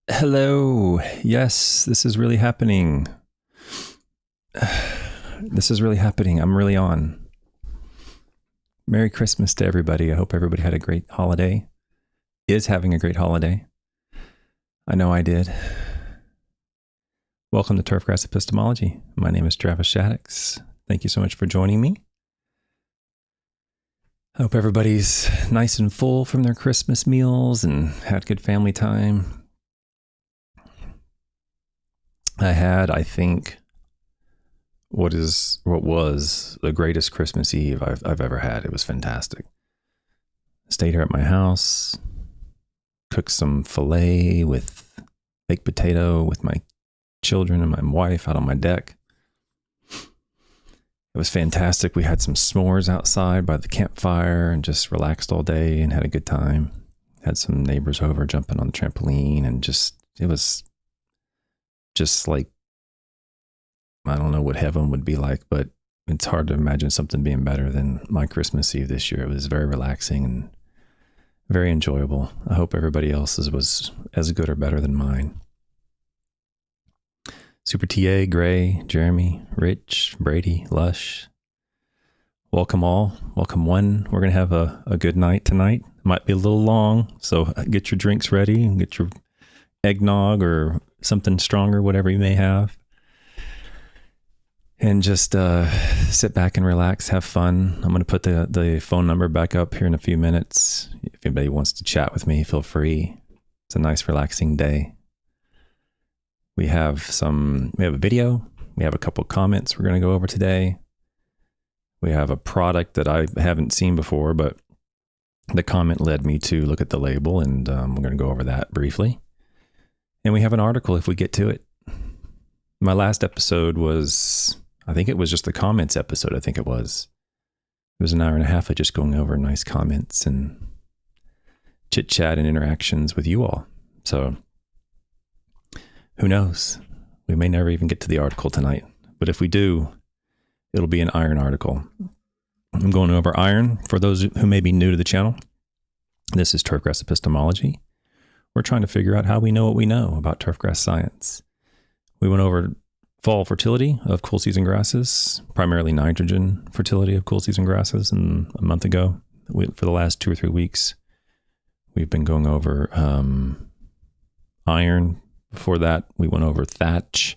Hello. Yes, this is really happening. This is really happening. I'm really on. Merry Christmas to everybody. I hope everybody had a great holiday. Is having a great holiday. I know I did. Welcome to Turfgrass Epistemology. My name is Travis Shaddix. Thank you so much for joining me. I hope everybody's nice and full from their Christmas meals and had good family time. I had, I think, what was the greatest Christmas Eve I've ever had. It was fantastic. Stayed here at my house, cooked some filet with baked potato with my children and my wife out on my deck. It was fantastic. We had some s'mores outside by the campfire and just relaxed all day and had a good time. Had some neighbors over jumping on the trampoline and it was just like, I don't know what heaven would be like, but it's hard to imagine something being better than my Christmas Eve this year. It was very relaxing and very enjoyable. I hope everybody else's was as good or better than mine. Super TA, Gray, Jeremy, Rich, Brady, Lush. Welcome all. Welcome one. We're going to have a good night tonight. Might be a little long, so get your drinks ready and get your eggnog or something stronger, whatever you may have. And just sit back and relax, have fun. I'm going to put the phone number back up here in a few minutes. If anybody wants to chat with me, feel free. It's a nice, relaxing day. We have a video. We have a couple of comments we're going to go over today. We have a product that I haven't seen before, but the comment led me to look at the label, and we're going to go over that briefly. And we have an article if we get to it. My last episode was, I think it was just the comments episode. I think it was an hour and a half of just going over nice comments and chit chat and interactions with you all. So who knows? We may never even get to the article tonight, but if we do, it'll be an iron article. I'm going over iron for those who may be new to the channel. This is Turfgrass Epistemology. We're trying to figure out how we know what we know about turfgrass science. We went over fall fertility of cool season grasses, primarily nitrogen fertility of cool season grasses, and a month ago, for the last 2 or 3 weeks, we've been going over iron. Before that, we went over thatch.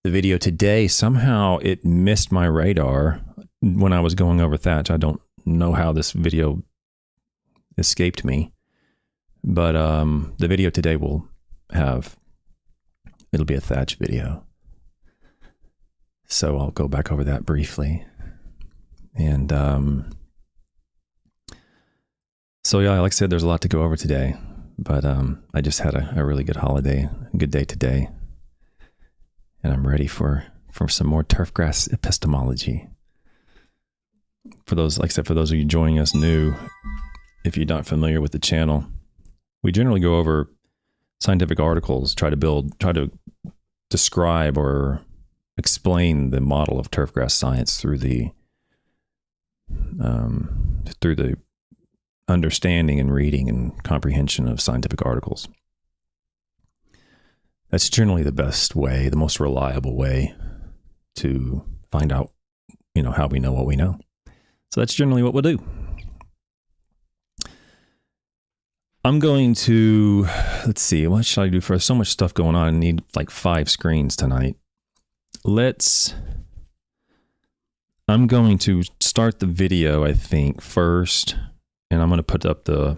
The video today, somehow it missed my radar when I was going over thatch. I don't know how this video escaped me. But the video today it'll be a thatch video. So I'll go back over that briefly. And so yeah, like I said, there's a lot to go over today. But I just had a really good holiday, a good day today. And I'm ready for some more turfgrass epistemology. For those, like I said, for those of you joining us new, if you're not familiar with the channel, we generally go over scientific articles, try to describe or explain the model of turfgrass science through the understanding and reading and comprehension of scientific articles. That's generally the best way, the most reliable way to find out, how we know what we know. So that's generally what we'll do. I'm going to, let's see, what should I do for so much stuff going on? I need like 5 screens tonight. I'm going to start the video, I think, first, and I'm going to put up the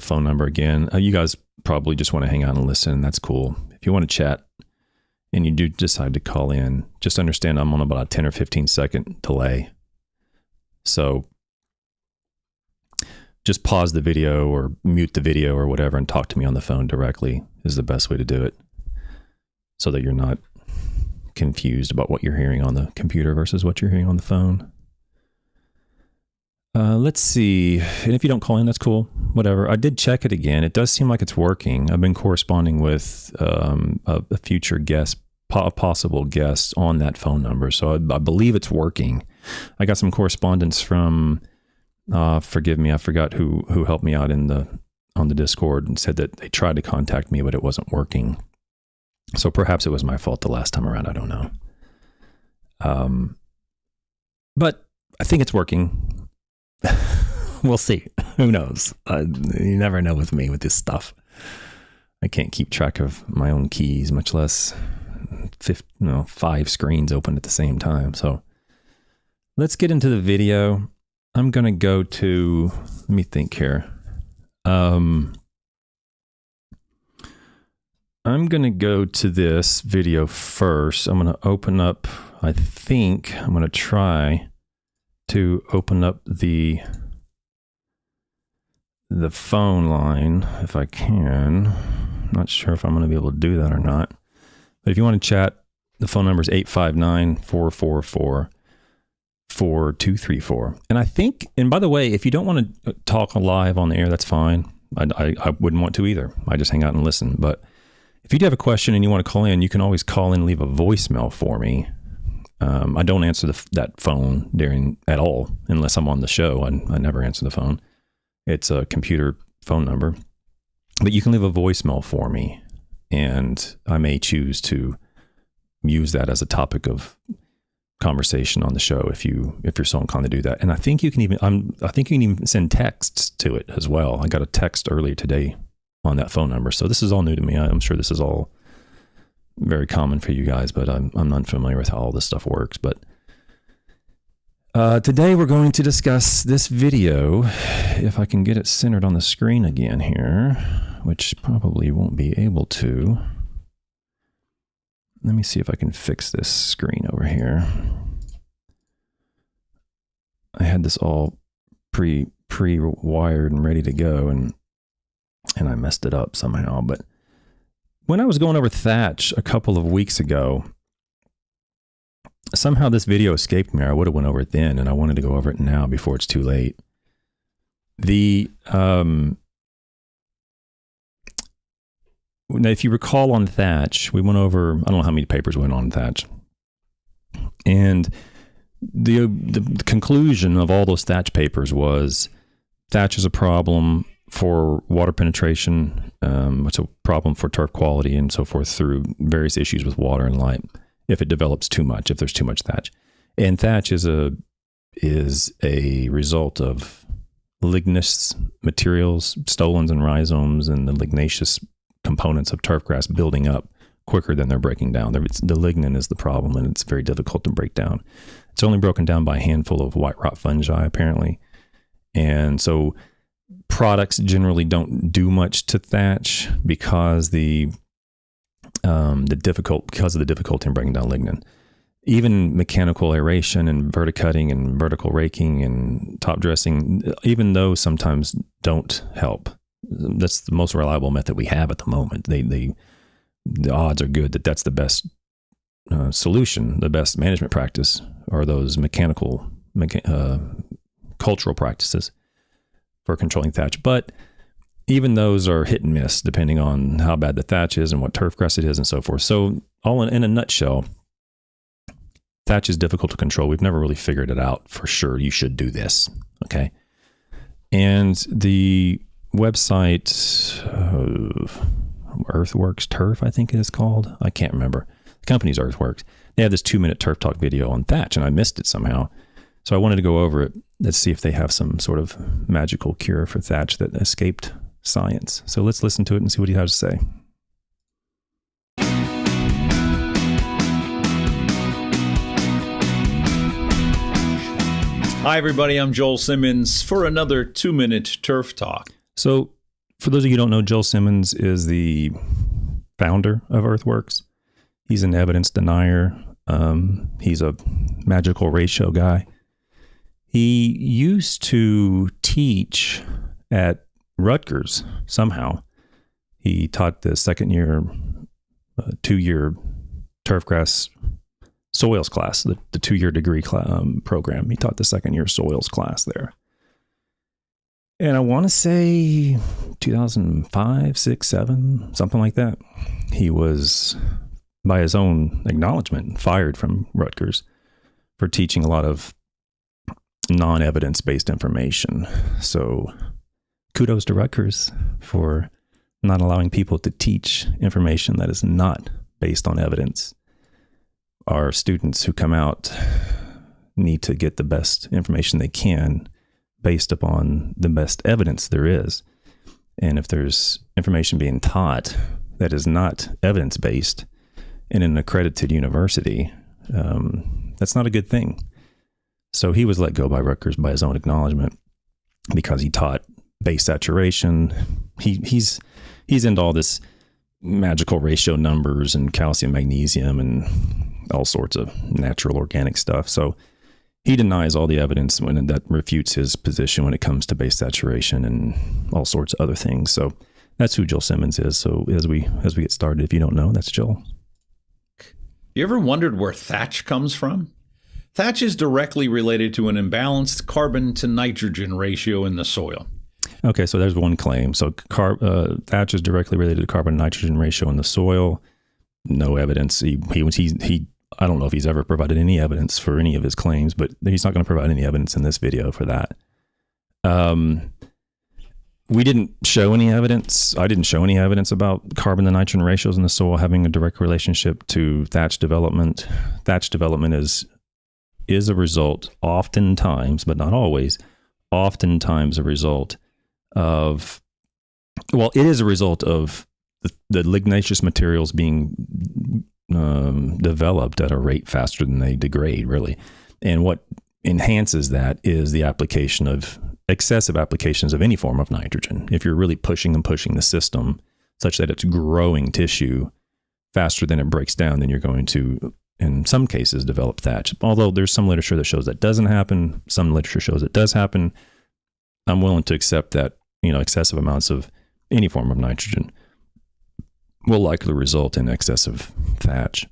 phone number again. You guys probably just want to hang out and listen, and that's cool. If you want to chat and you do decide to call in, just understand I'm on about a 10 or 15 second delay. So just pause the video or mute the video or whatever and talk to me on the phone directly is the best way to do it, so that you're not confused about what you're hearing on the computer versus what you're hearing on the phone. Let's see. And if you don't call in, that's cool. Whatever. I did check it again. It does seem like it's working. I've been corresponding with a future guest, a possible guest on that phone number. So I believe it's working. I got some correspondence from, forgive me, I forgot who helped me out in the on the Discord and said that they tried to contact me, but it wasn't working. So perhaps it was my fault the last time around. I don't know. But I think it's working. We'll see. Who knows? You never know with me with this stuff. I can't keep track of my own keys, much less 5 screens open at the same time. So let's get into the video. I'm going to go to, let me think here. I'm going to go to this video first. I'm going to open up, I'm going to try to open up the phone line if I can. I'm not sure if I'm going to be able to do that or not. But if you want to chat, the phone number is 859-444-4234. And I think, and by the way, if you don't want to talk live on the air, that's fine. I wouldn't want to either. I just hang out and listen. But if you do have a question and you want to call in, you can always call in and leave a voicemail for me. I don't answer that phone at all unless I'm on the show. I never answer the phone. It's a computer phone number. But you can leave a voicemail for me, and I may choose to use that as a topic of conversation on the show if you're so inclined to do that. And I think you can even send texts to it as well. I got a text earlier today on that phone number. So this is all new to me. I'm sure this is all very common for you guys, but I'm unfamiliar with how all this stuff works. But today we're going to discuss this video, if I can get it centered on the screen again here, which probably won't be able to. Let me see if I can fix this screen over here. I had this all pre-wired and ready to go, and I messed it up somehow. But when I was going over Thatch a couple of weeks ago, somehow this video escaped me. I would have went over it then, and I wanted to go over it now before it's too late. Now, if you recall on Thatch, we went over, I don't know how many papers went on Thatch. And the conclusion of all those Thatch papers was Thatch is a problem for water penetration. It's a problem for turf quality and so forth through various issues with water and light. If it develops too much, if there's too much thatch. And thatch is a result of lignous materials, stolons and rhizomes, and the lignaceous components of turfgrass building up quicker than they're breaking down. The lignin is the problem, and it's very difficult to break down. It's only broken down by a handful of white rot fungi, apparently. And so products generally don't do much to thatch because of the difficulty in breaking down lignin. Even mechanical aeration and verticutting and vertical raking and top dressing, even those sometimes don't help. That's the most reliable method we have at the moment. The odds are good that that's the best solution, the best management practice, are those cultural practices for controlling thatch. But even those are hit and miss depending on how bad the thatch is and what turfgrass it is and so forth. So all in a nutshell, thatch is difficult to control. We've never really figured it out for sure. You should do this. Okay. And the website, Earthworks Turf, I think it is called. I can't remember. The company's Earthworks. They have this 2-minute Turf Talk video on thatch, and I missed it somehow. So I wanted to go over it. Let's see if they have some sort of magical cure for thatch that escaped science. So let's listen to it and see what he has to say. Hi, everybody. I'm Joel Simmons for another 2-minute Turf Talk. So for those of you who don't know, Joel Simmons is the founder of Earthworks. He's an evidence denier. He's a magical ratio guy. He used to teach at Rutgers somehow. He taught the second year, 2-year turfgrass soils class, the 2-year degree program. He taught the second year soils class there. And I want to say 2005, 6, 7, something like that. He was, by his own acknowledgement, fired from Rutgers for teaching a lot of non-evidence-based information. So kudos to Rutgers for not allowing people to teach information that is not based on evidence. Our students who come out need to get the best information they can based upon the best evidence there is. And if there's information being taught that is not evidence-based in an accredited university, that's not a good thing. So he was let go by Rutgers by his own acknowledgement because he taught base saturation. He's into all this magical ratio numbers and calcium, magnesium, and all sorts of natural organic stuff. So he denies all the evidence that refutes his position when it comes to base saturation and all sorts of other things. So that's who Joel Simmons is. So as we get started, if you don't know, that's Joel. You ever wondered where thatch comes from? Thatch is directly related to an imbalanced carbon to nitrogen ratio in the soil. Okay, so there's one claim. So thatch is directly related to carbon nitrogen ratio in the soil. No evidence. He I don't know if he's ever provided any evidence for any of his claims, but he's not going to provide any evidence in this video for that. We didn't show any evidence. I didn't show any evidence about carbon to nitrogen ratios in the soil having a direct relationship to thatch development. Thatch development is a result, oftentimes, but not always, oftentimes a result of, well, it is a result of the lignaceous materials being developed at a rate faster than they degrade, really. And what enhances that is the application of excessive applications of any form of nitrogen. If you're really pushing the system such that it's growing tissue faster than it breaks down, then you're going to, in some cases, develop thatch. Although there's some literature that shows that doesn't happen. Some literature shows it does happen. I'm willing to accept that, excessive amounts of any form of nitrogen will likely result in excessive thatch.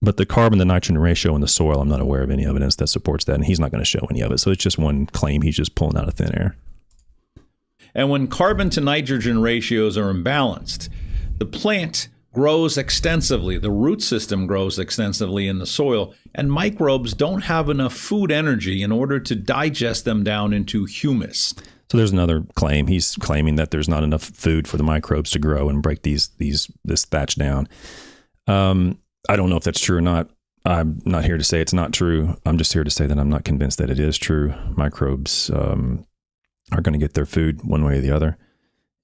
But the carbon to nitrogen ratio in the soil, I'm not aware of any evidence that supports that, and he's not going to show any of it. So it's just one claim he's just pulling out of thin air. And when carbon to nitrogen ratios are imbalanced, the plant grows extensively, the root system grows extensively in the soil, and microbes don't have enough food energy in order to digest them down into humus. So there's another claim. He's claiming that there's not enough food for the microbes to grow and break this thatch down. I don't know if that's true or not. I'm not here to say it's not true. I'm just here to say that I'm not convinced that it is true. Microbes are going to get their food one way or the other.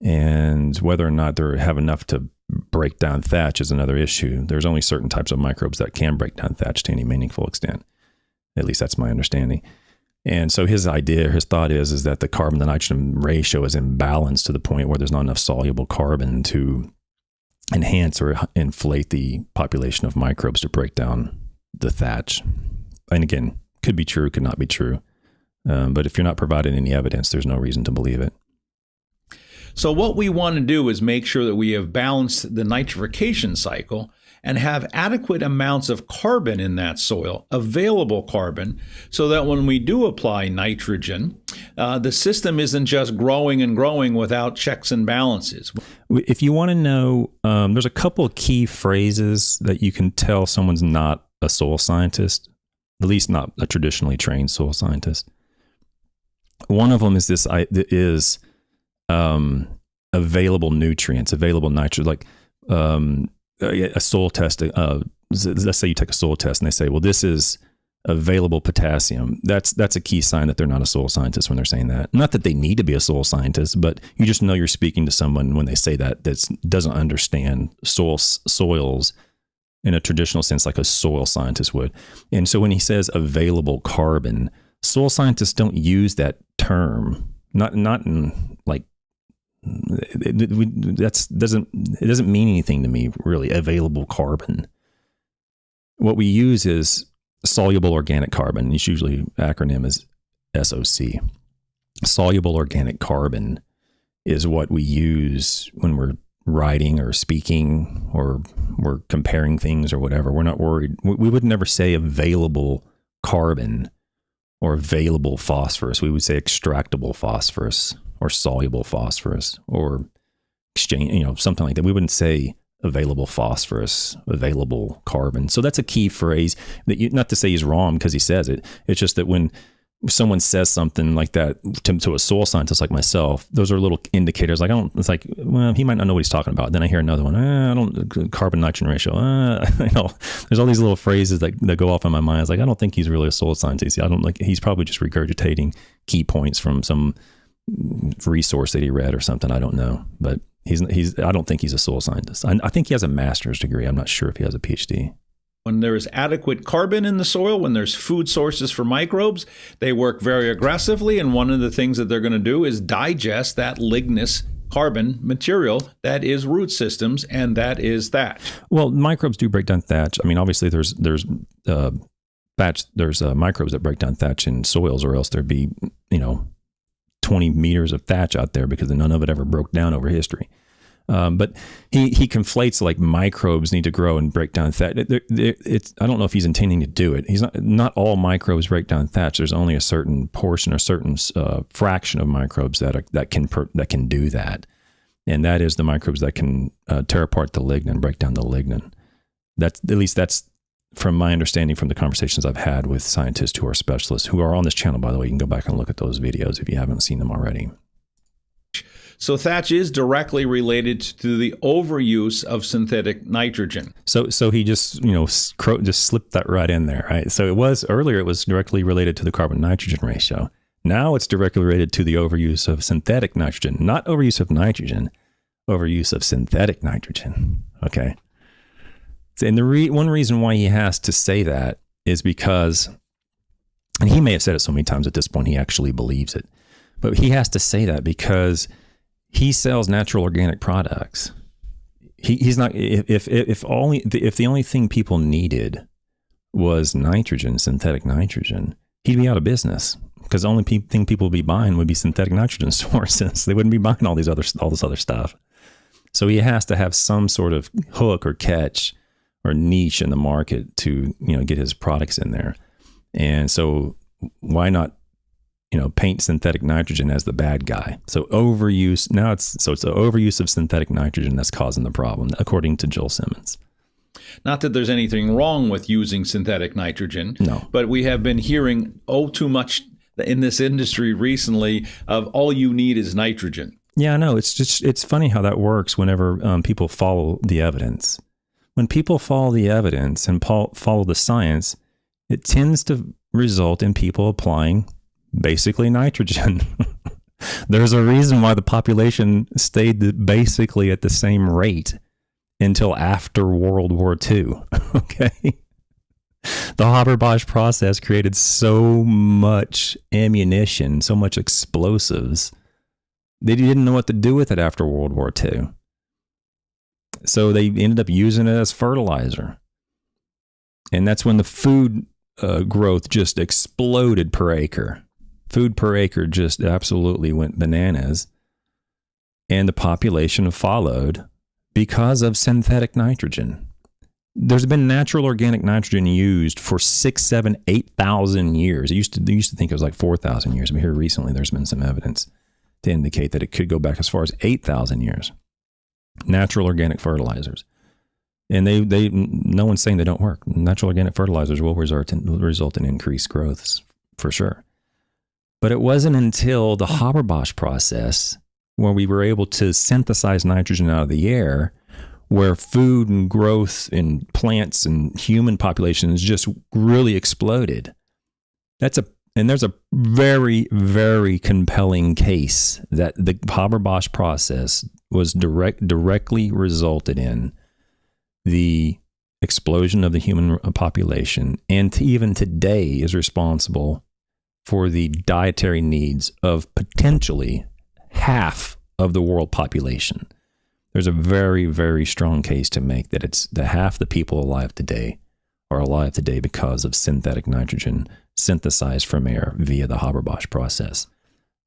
And whether or not they have enough to break down thatch is another issue. There's only certain types of microbes that can break down thatch to any meaningful extent. At least that's my understanding. And so his thought is that the carbon to nitrogen ratio is imbalanced to the point where there's not enough soluble carbon to enhance or inflate the population of microbes to break down the thatch. And again, could be true, could not be true. But if you're not providing any evidence, there's no reason to believe it. So what we want to do is make sure that we have balanced the nitrification cycle and have adequate amounts of carbon in that soil, available carbon, so that when we do apply nitrogen, the system isn't just growing and growing without checks and balances. If you want to know, there's a couple of key phrases that you can tell someone's not a soil scientist, at least not a traditionally trained soil scientist. One of them is available nutrients, available nitrogen, like a soil test. Let's say you take a soil test and they say, well, this is available potassium. That's a key sign that they're not a soil scientist when they're saying that. Not that they need to be a soil scientist, but you just know you're speaking to someone when they say that doesn't understand soils in a traditional sense like a soil scientist would. And so when he says available carbon, soil scientists don't use that term. Not in like, it doesn't mean anything to me, really. Available carbon. What we use is soluble organic carbon. It's usually acronym is SOC. Soluble organic carbon is what we use when we're writing or speaking or we're comparing things or whatever. We're not worried. We would never say available carbon or available phosphorus. We would say extractable phosphorus or soluble phosphorus or exchange, something like that. We wouldn't say available phosphorus, available carbon. So that's a key phrase that not to say he's wrong because he says it. It's just that when someone says something like that to a soil scientist like myself, those are little indicators. Like, it's like, well, he might not know what he's talking about. Then I hear another one, carbon nitrogen ratio. There's all these little phrases that go off in my mind. It's like, I don't think he's really a soil scientist. He's probably just regurgitating key points from some resource that he read or something. I don't know, but I don't think he's a soil scientist. I think he has a master's degree. I'm not sure if he has a PhD. When there is adequate carbon in the soil, when there's food sources for microbes, they work very aggressively. And one of the things that they're going to do is digest that lignous carbon material that is root systems, and that is thatch. Well, microbes do break down thatch. I mean, obviously there's thatch. There's microbes that break down thatch in soils, or else there'd be 20 meters of thatch out there because none of it ever broke down over history. But he conflates like microbes need to grow and break down thatch. I don't know if he's intending to do it. He's not all microbes break down thatch. There's only a certain portion or certain fraction of microbes that can do that, and that is the microbes that can tear apart the lignin, break down the lignin. That's from my understanding from the conversations I've had with scientists who are specialists who are on this channel. By the way, you can go back and look at those videos if you haven't seen them already. So thatch is directly related to the overuse of synthetic nitrogen. So he just just slipped that right in there, right? So it was directly related to the carbon nitrogen ratio. Now it's directly related to the overuse of synthetic nitrogen, not overuse of nitrogen, overuse of synthetic nitrogen. Okay. And one reason why he has to say that is because, and he may have said it so many times at this point he actually believes it, but he has to say that because he sells natural organic products. He's not, if the only thing people needed was nitrogen, synthetic nitrogen, he'd be out of business, because the only thing people would be buying would be synthetic nitrogen sources. They wouldn't be buying all this other stuff. So he has to have some sort of hook or catch or niche in the market to get his products in there. And so why not paint synthetic nitrogen as the bad guy? So overuse, it's the overuse of synthetic nitrogen that's causing the problem, according to Joel Simmons. Not that there's anything wrong with using synthetic nitrogen, no, but we have been hearing too much in this industry recently of all you need is nitrogen. Yeah, I know. It's funny how that works whenever people follow the evidence. When people follow the evidence and follow the science, it tends to result in people applying basically nitrogen. There's a reason why the population stayed basically at the same rate until after World War II. Okay. The Haber-Bosch process created so much ammunition, so much explosives, they didn't know what to do with it after World War II. So they ended up using it as fertilizer. And that's when the food growth just exploded per acre. Food per acre just absolutely went bananas. And the population followed because of synthetic nitrogen. There's been natural organic nitrogen used for 6, 7, 8,000 years. They used to think it was like 4,000 years, but here recently there's been some evidence to indicate that it could go back as far as 8,000 years. Natural organic fertilizers. And no one's saying they don't work. Natural organic fertilizers will result in increased growths for sure. But it wasn't until the Haber-Bosch process where we were able to synthesize nitrogen out of the air, where food and growth in plants and human populations just really exploded. There's a very, very compelling case that the Haber-Bosch process was directly resulted in the explosion of the human population, and even today is responsible for the dietary needs of potentially half of the world population. There's a very, very strong case to make that it's the half the people alive today are alive today because of synthetic nitrogen synthesized from air via the Haber-Bosch process.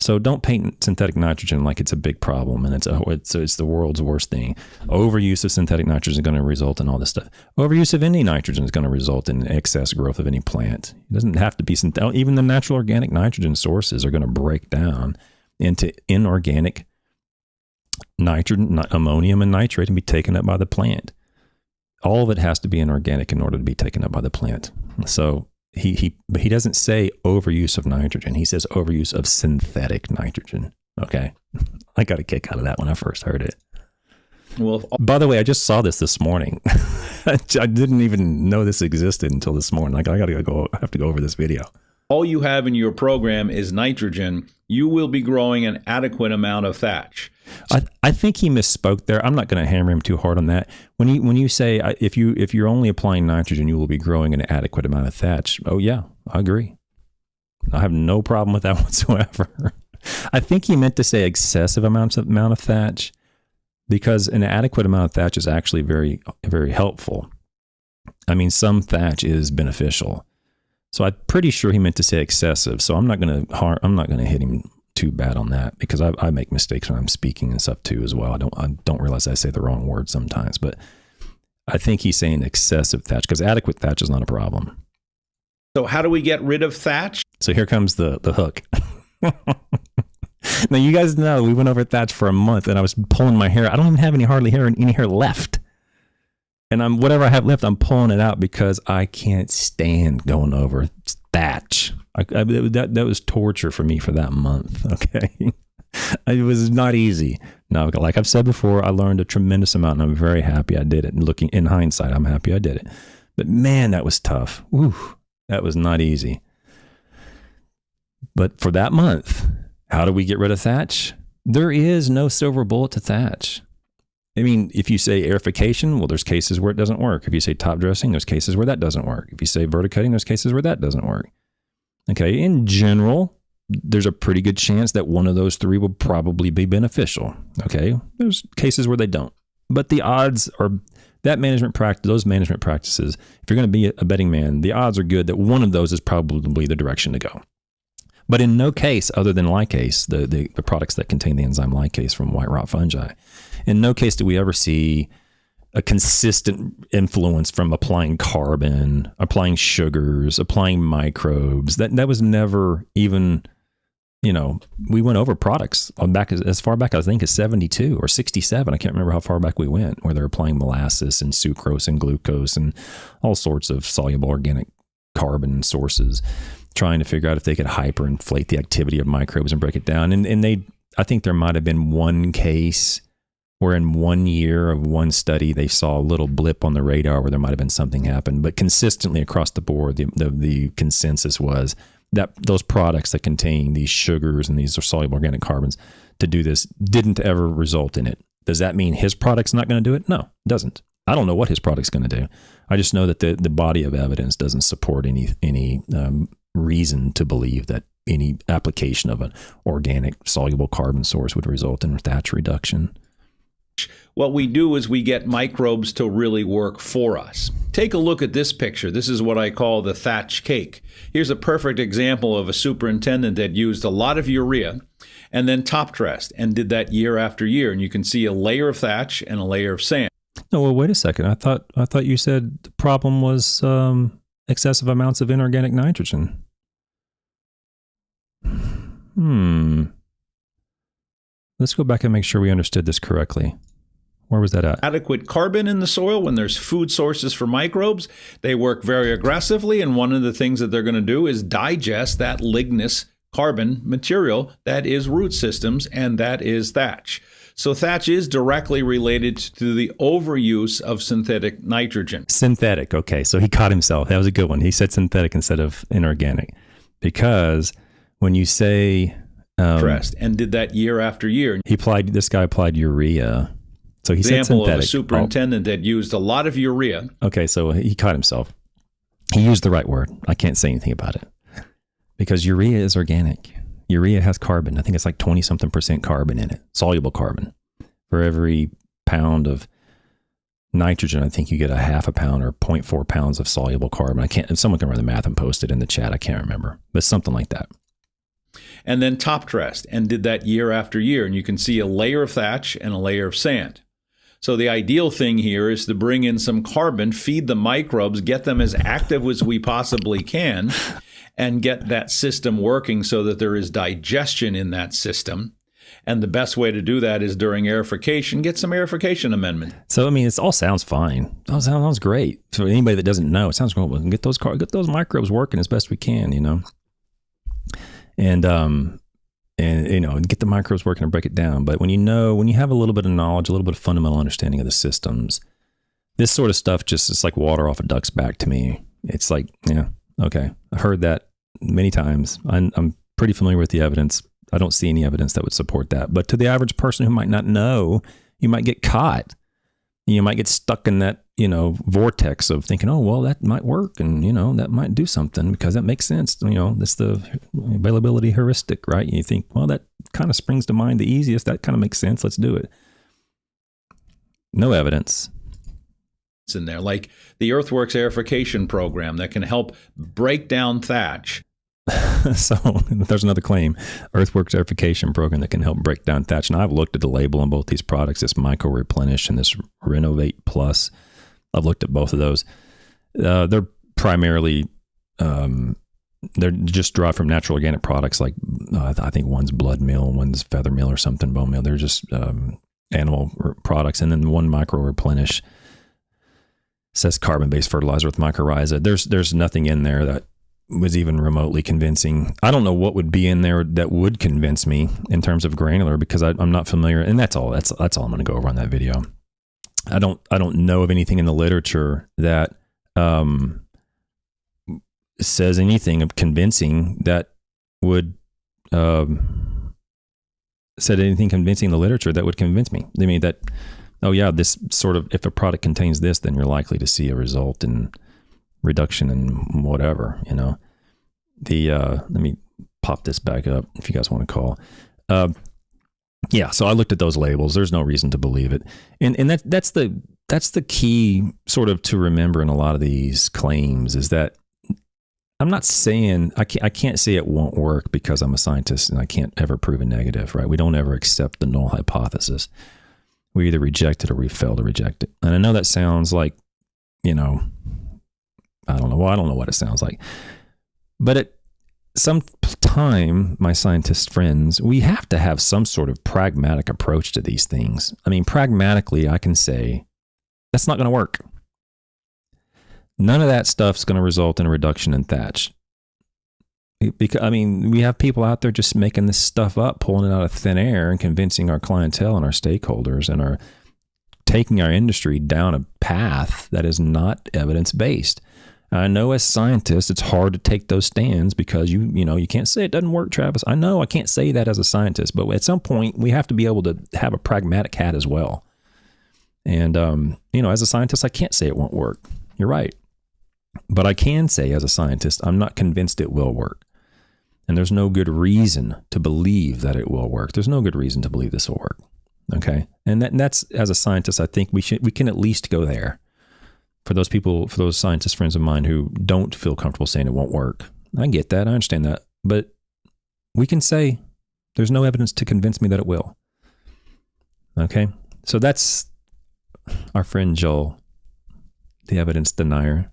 So don't paint synthetic nitrogen like it's a big problem and it's the world's worst thing. Overuse of synthetic nitrogen is going to result in all this stuff. Overuse of any nitrogen is going to result in excess growth of any plant. It doesn't have to be synthetic. Even the natural organic nitrogen sources are going to break down into inorganic nitrogen, ammonium and nitrate, and be taken up by the plant. All of it has to be inorganic in order to be taken up by the plant. So but he doesn't say overuse of nitrogen. He says overuse of synthetic nitrogen. Okay. I got a kick out of that when I first heard it. Well, by the way, I just saw this morning. I didn't even know this existed until this morning. Like I have to go over this video. All you have in your program is nitrogen. You will be growing an adequate amount of thatch. I think he misspoke there. I'm not going to hammer him too hard on that. When you say if you're only applying nitrogen, you will be growing an adequate amount of thatch. Oh yeah, I agree. I have no problem with that whatsoever. I think he meant to say excessive amount of thatch, because an adequate amount of thatch is actually very, very helpful. I mean, some thatch is beneficial. So I'm pretty sure he meant to say excessive. So I'm not going to hit him too bad on that, because I make mistakes when I'm speaking and stuff too as well. I don't realize I say the wrong word sometimes, but I think he's saying excessive thatch, because adequate thatch is not a problem. So how do we get rid of thatch? So here comes the hook. Now you guys know we went over thatch for a month, and I was pulling my hair. I don't even have any hair left. And whatever I have left, I'm pulling it out because I can't stand going over thatch. That was torture for me for that month. Okay. It was not easy. Now, like I've said before, I learned a tremendous amount, and I'm very happy I did it. And looking in hindsight, I'm happy I did it. But man, that was tough. Woo, that was not easy. But for that month, how do we get rid of thatch? There is no silver bullet to thatch. I mean, if you say aerification, well, there's cases where it doesn't work. If you say top dressing, there's cases where that doesn't work. If you say verticutting, there's cases where that doesn't work. Okay, in general, there's a pretty good chance that one of those three will probably be beneficial. Okay, there's cases where they don't. But the odds are those management practices, if you're going to be a betting man, the odds are good that one of those is probably the direction to go. But in no case, other than lipase, the products that contain the enzyme lipase from white rot fungi, in no case do we ever see a consistent influence from applying carbon, applying sugars, applying microbes. That was never even, we went over products back as far back, I think, as 72 or 67. I can't remember how far back we went, where they're applying molasses and sucrose and glucose and all sorts of soluble organic carbon sources, trying to figure out if they could hyperinflate the activity of microbes and break it down. And I think there might have been one case where in 1 year of one study, they saw a little blip on the radar where there might have been something happen. But consistently across the board, the consensus was that those products that contain these sugars and these soluble organic carbons to do this didn't ever result in it. Does that mean his product's not going to do it? No, it doesn't. I don't know what his product's going to do. I just know that the body of evidence doesn't support any reason to believe that any application of an organic soluble carbon source would result in thatch reduction. What we do is we get microbes to really work for us. Take a look at this picture. This is what I call the thatch cake. Here's a perfect example of a superintendent that used a lot of urea and then top dressed and did that year after year. And you can see a layer of thatch and a layer of sand. No, well, wait a second. I thought you said the problem was excessive amounts of inorganic nitrogen. Let's go back and make sure we understood this correctly. Where was that at? Adequate carbon in the soil when there's food sources for microbes. They work very aggressively, and one of the things that they're going to do is digest that lignous carbon material that is root systems, and that is thatch. So thatch is directly related to the overuse of synthetic nitrogen. Synthetic, okay. So he caught himself. That was a good one. He said synthetic instead of inorganic. Because when you say... and did that year after year. This guy applied urea. So he said example synthetic. Of a superintendent that used a lot of urea. Okay, so he caught himself. He used the right word. I can't say anything about it. Because urea is organic. Urea has carbon. I think it's like 20-something% carbon in it, soluble carbon. For every pound of nitrogen, I think you get a half a pound or 0.4 pounds of soluble carbon. If someone can run the math and post it in the chat, I can't remember. But something like that. And then top dressed and did that year after year. And you can see a layer of thatch and a layer of sand. So the ideal thing here is to bring in some carbon, feed the microbes, get them as active as we possibly can, and get that system working so that there is digestion in that system. And the best way to do that is during aerification. Get some aerification amendment. So, I mean, it all sounds fine. It all sounds great. For anybody that doesn't know, it sounds great. We can get those microbes working as best we can, you know. And you know, get the microbes working and break it down. But when you have a little bit of knowledge, a little bit of fundamental understanding of the systems, this sort of stuff it's like water off a duck's back to me. It's like, yeah, okay. I heard that many times. I'm pretty familiar with the evidence. I don't see any evidence that would support that. But to the average person who might not know, you might get caught. You might get stuck in that, you know, vortex of thinking, oh, well, that might work. And, you know, that might do something because that makes sense. You know, that's the availability heuristic, right? You think, well, that kind of springs to mind the easiest. That kind of makes sense. Let's do it. No evidence. It's in there, like the Earthworks aerification program that can help break down thatch. So there's another claim, Earthworks aerification program that can help break down thatch. Now I've looked at the label on both these products, this Micro Replenish and this Renovate Plus. I've looked at both of those. They're primarily, they're just derived from natural organic products. Like I think one's blood meal, one's feather meal or something, bone meal. They're just animal products. And then one Micro Replenish says carbon-based fertilizer with mycorrhiza. There's nothing in there that was even remotely convincing. I don't know what would be in there that would convince me in terms of granular because I'm not familiar. And that's all I'm going to go over on that video. I don't know of anything in the literature that says anything of convincing that would said anything convincing in the literature that would convince me. I mean that, oh yeah, this sort of, if a product contains this, then you're likely to see a result in reduction in whatever, you know. Let me pop this back up if you guys want to call. Yeah, so I looked at those labels. There's no reason to believe it. And that's the key sort of to remember in a lot of these claims is that I'm not saying, I can't say it won't work because I'm a scientist and I can't ever prove a negative, right? We don't ever accept the null hypothesis. We either reject it or we fail to reject it. And I know that sounds like, you know, I don't know what it sounds like. But at some time, my scientist friends, we have to have some sort of pragmatic approach to these things. I mean, pragmatically, I can say, that's not going to work. None of that stuff's going to result in a reduction in thatch. Because, I mean, we have people out there just making this stuff up, pulling it out of thin air and convincing our clientele and our stakeholders and are taking our industry down a path that is not evidence-based. I know as scientists, it's hard to take those stands because you can't say it doesn't work, Travis. I know I can't say that as a scientist, but at some point we have to be able to have a pragmatic hat as well. And, as a scientist, I can't say it won't work. You're right. But I can say as a scientist, I'm not convinced it will work. And there's no good reason to believe that it will work. There's no good reason to believe this will work. Okay. And that's, as a scientist, I think we can at least go there. For those people, for those scientist friends of mine who don't feel comfortable saying it won't work. I get that. I understand that. But we can say there's no evidence to convince me that it will. Okay. So that's our friend Joel, the evidence denier.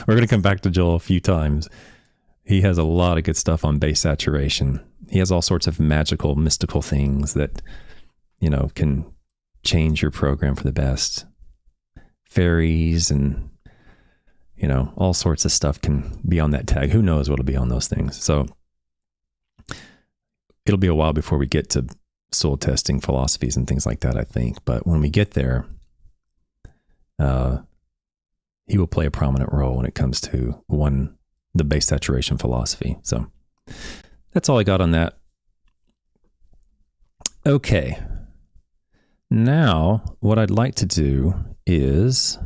We're going to come back to Joel a few times. He has a lot of good stuff on base saturation. He has all sorts of magical, mystical things that, can change your program for the best. Fairies and, all sorts of stuff can be on that tag. Who knows what'll be on those things? So it'll be a while before we get to soil testing philosophies and things like that, I think. But when we get there, he will play a prominent role when it comes to the base saturation philosophy. So that's all I got on that. Okay. Now, what I'd like to do is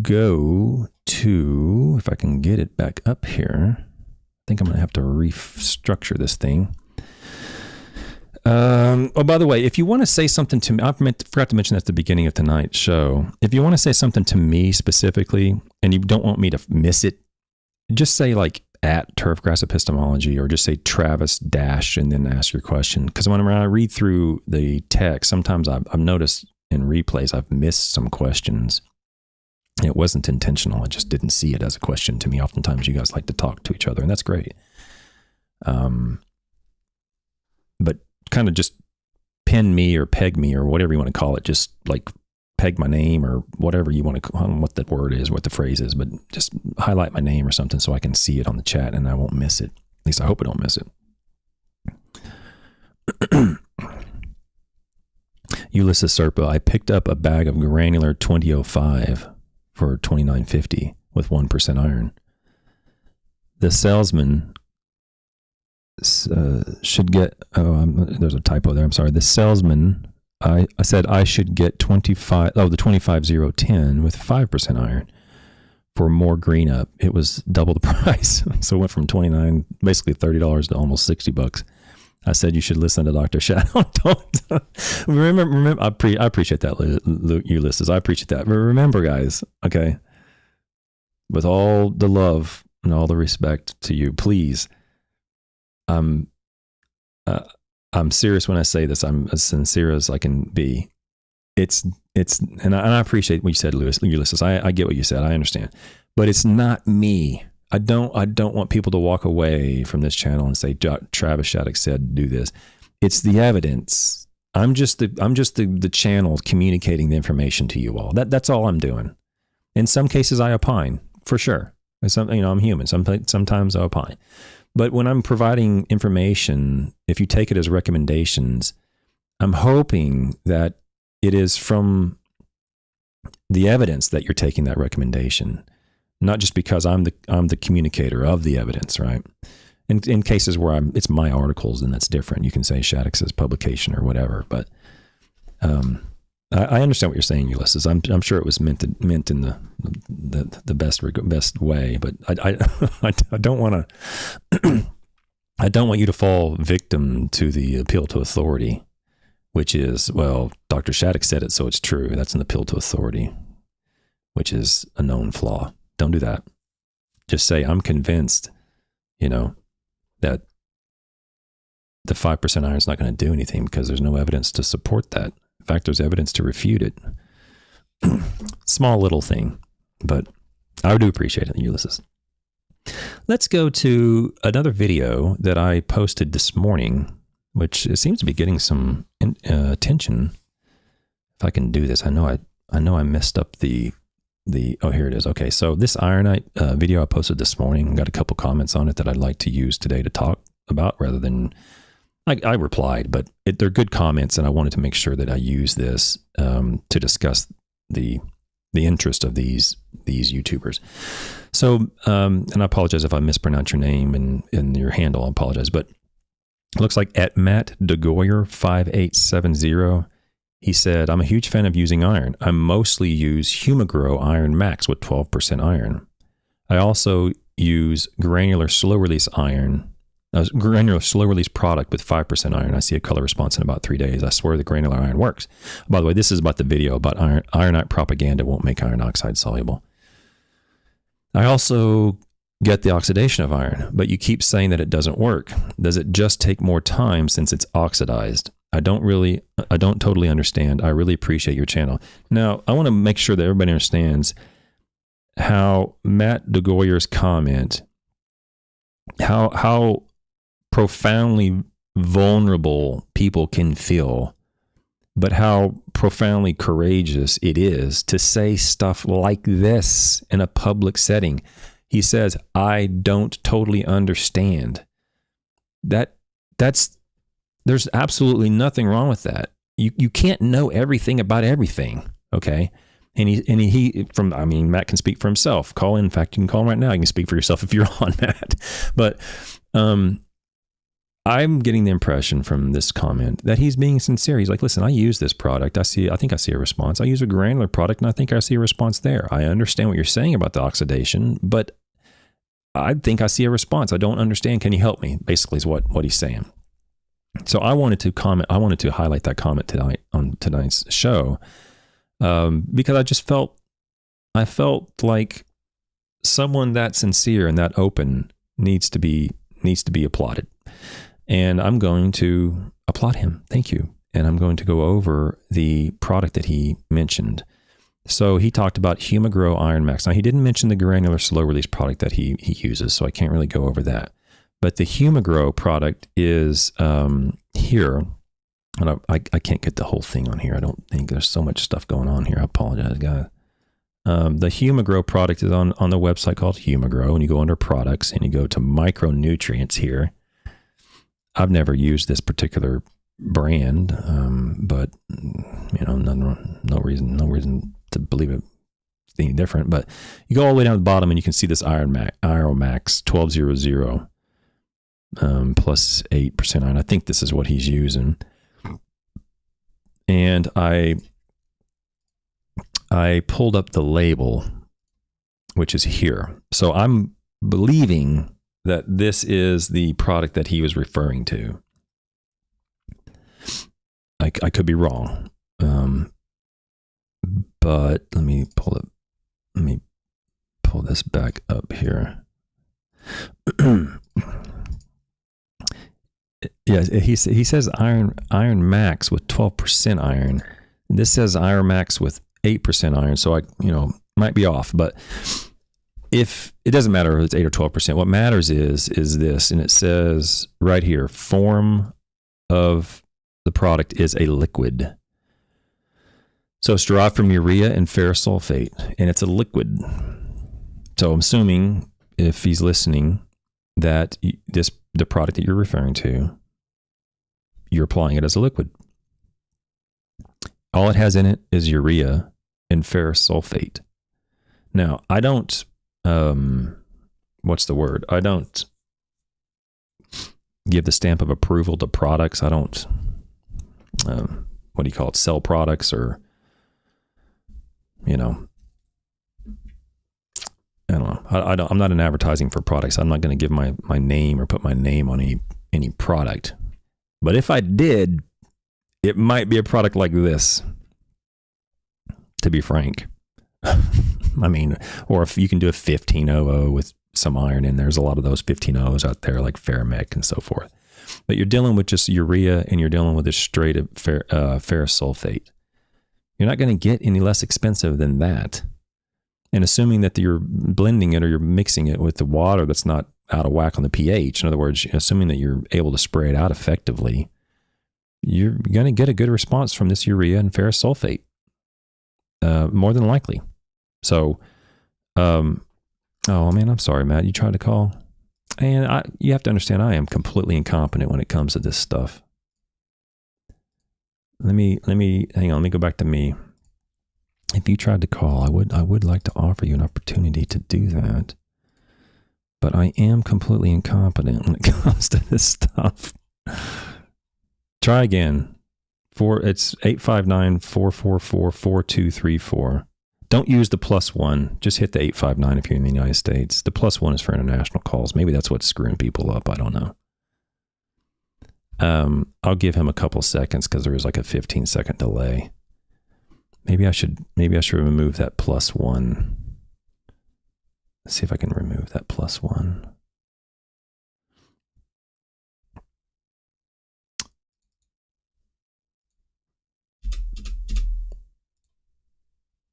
go to, if I can get it back up here, I think I'm going to have to restructure this thing. By the way, if you want to say something to me, forgot to mention that at the beginning of tonight's show. If you want to say something to me specifically and you don't want me to miss it, just say like at Turfgrass Epistemology or just say Travis dash and then ask your question. Because when I read through the text, sometimes I've noticed in replays I've missed some questions. It wasn't intentional. I just didn't see it as a question to me. Oftentimes you guys like to talk to each other and that's great. kind of just pin me or peg me or whatever you want to call it. Just like peg my name or whatever you want to, I don't know what the word is, what the phrase is, but just highlight my name or something so I can see it on the chat and I won't miss it. At least I hope I don't miss it. Ulysses Serpa, I picked up a bag of granular 2005 for $29.50 with 1% iron. The salesman should get, there's a typo there, I'm sorry. The salesman, I said I should get the 25010 with 5% iron for more green up. It was double the price. So it went from 29, basically $30 to almost $60. I said you should listen to Dr. Shadow. remember, I appreciate that, Ulysses. I appreciate that. But remember, guys, okay, with all the love and all the respect to you, please, I'm serious when I say this. I'm as sincere as I can be. And I appreciate what you said, Ulysses. I get what you said. I understand, but it's not me. I don't want people to walk away from this channel and say Travis Shattuck said do this. It's the evidence. I'm just the channel communicating the information to you all. That's all I'm doing. In some cases, I opine for sure. I'm human. Sometimes I opine, but when I'm providing information, if you take it as recommendations, I'm hoping that it is from the evidence that you're taking that recommendation. Not just because I'm the communicator of the evidence, right? In cases where it's my articles, then that's different. You can say Shattuck says publication or whatever, but I understand what you're saying, Ulysses. I'm sure it was meant in the best way, but I don't want to I don't want you to fall victim to the appeal to authority, which is, well, Dr. Shattuck said it, so it's true. That's an appeal to authority, which is a known flaw. Don't do that. Just say, I'm convinced, that the 5% iron is not going to do anything because there's no evidence to support that. In fact, there's evidence to refute it. Small little thing, but I do appreciate it, Ulysses. Let's go to another video that I posted this morning, which seems to be getting some attention. If I can do this, I know I messed up oh, here it is. Okay, so this ironite video I posted this morning, got a couple comments on it that I'd like to use today to talk about rather than, I replied, but they're good comments and I wanted to make sure that I use this to discuss the interest of these YouTubers. So, and I apologize if I mispronounce your name and your handle, I apologize, but it looks like at Matt DeGoyer 5870, he said, I'm a huge fan of using iron. I mostly use Humagrow Iron Max with 12% iron. I also use granular slow release product with 5% iron. I see a color response in about 3 days. I swear the granular iron works. By the way, this is about the video about ironite propaganda won't make iron oxide soluble. I also get the oxidation of iron, but you keep saying that it doesn't work. Does it just take more time since it's oxidized? I don't totally understand. I really appreciate your channel. Now, I want to make sure that everybody understands how Matt DeGoyer's comment, how profoundly vulnerable people can feel, but how profoundly courageous it is to say stuff like this in a public setting. He says, I don't totally understand. There's absolutely nothing wrong with that. You can't know everything about everything, okay? And Matt can speak for himself. Call in. In fact, you can call him right now. You can speak for yourself if you're on, Matt. But I'm getting the impression from this comment that he's being sincere. He's like, listen, I use this product. I think I see a response. I use a granular product and I think I see a response there. I understand what you're saying about the oxidation, but I think I see a response. I don't understand. Can you help me? Basically is what he's saying. So I wanted to highlight that comment tonight on tonight's show because I felt like someone that sincere and that open needs to be applauded. And I'm going to applaud him. Thank you. And I'm going to go over the product that he mentioned. So he talked about Humagrow Iron Max. Now he didn't mention the granular slow release product that he uses, so I can't really go over that. But the Humagrow product is here. And I can't get the whole thing on here. I don't think there's so much stuff going on here. I apologize, guys. The HumaGrow product is on the website called HumaGrow, and you go under products and you go to micronutrients here. I've never used this particular brand, but no reason to believe it any different. But you go all the way down to the bottom and you can see this Iron Max 1200 plus 8% iron. I think this is what he's using. And I pulled up the label, which is here. So I'm believing that this is the product that he was referring to. I could be wrong. But let me pull this back up here. Yeah, he says Iron Max with 12% iron. This says Iron Max with 8% iron. So I might be off, but if it doesn't matter if it's 8 or 12%, what matters is this, and it says right here, form of the product is a liquid. So it's derived from urea and ferrous sulfate, and it's a liquid. So I'm assuming, if he's listening, that the product that you're referring to, you're applying it as a liquid. All it has in it is urea and ferrous sulfate. Now, I don't, what's the word? I don't give the stamp of approval to products. I don't, sell products, or, I don't know. I'm not in advertising for products. I'm not going to give my name or put my name on any product. But if I did, it might be a product like this, to be frank. I mean, or if you can do a 1500 with some iron in, there's a lot of those 1500s out there, like Ferromec and so forth. But you're dealing with just urea, and you're dealing with a straight ferrous sulfate. You're not going to get any less expensive than that. And assuming that you're blending it or you're mixing it with the water that's not out of whack on the pH, in other words, assuming that you're able to spray it out effectively, you're going to get a good response from this urea and ferrous sulfate, more than likely. So, oh man, I'm sorry, Matt. You tried to call, and you have to understand, I am completely incompetent when it comes to this stuff. Let me hang on. Let me go back to me. If you tried to call, I would like to offer you an opportunity to do that. But I am completely incompetent when it comes to this stuff. Try again. It's 859-444-4234. Don't use the +1. Just hit the 859 if you're in the United States. The +1 is for international calls. Maybe that's what's screwing people up. I don't know. I'll give him a couple seconds because there is like a 15-second delay. Maybe I should remove that +1. Let's see if I can remove that +1.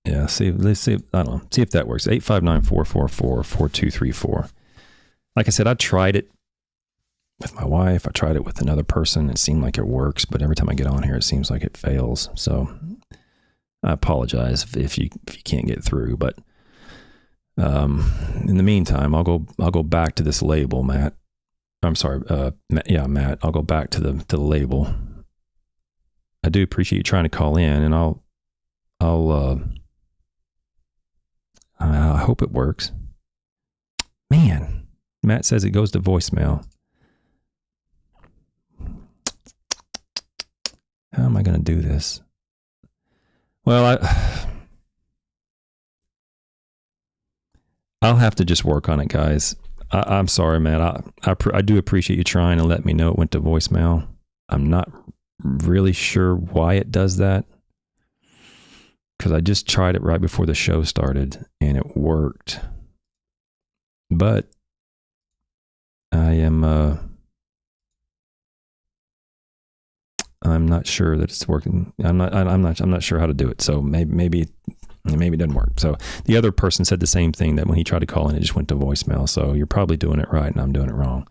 Yeah, let's see if that works. 859-444-4234. Like I said, I tried it with my wife. I tried it with another person. It seemed like it works, but every time I get on here, it seems like it fails. So I apologize if you can't get through, but in the meantime, I'll go back to this label, Matt. I'm sorry, Matt. I'll go back to the label. I do appreciate you trying to call in, and I hope it works. Man, Matt says it goes to voicemail. How am I going to do this? Well, I'll have to just work on it, guys. I'm sorry, Matt. I do appreciate you trying to let me know it went to voicemail. I'm not really sure why it does that, because I just tried it right before the show started and it worked. But I'm not sure that it's working. I'm not sure how to do it. So maybe it doesn't work. So the other person said the same thing, that when he tried to call in, it just went to voicemail. So you're probably doing it right and I'm doing it wrong.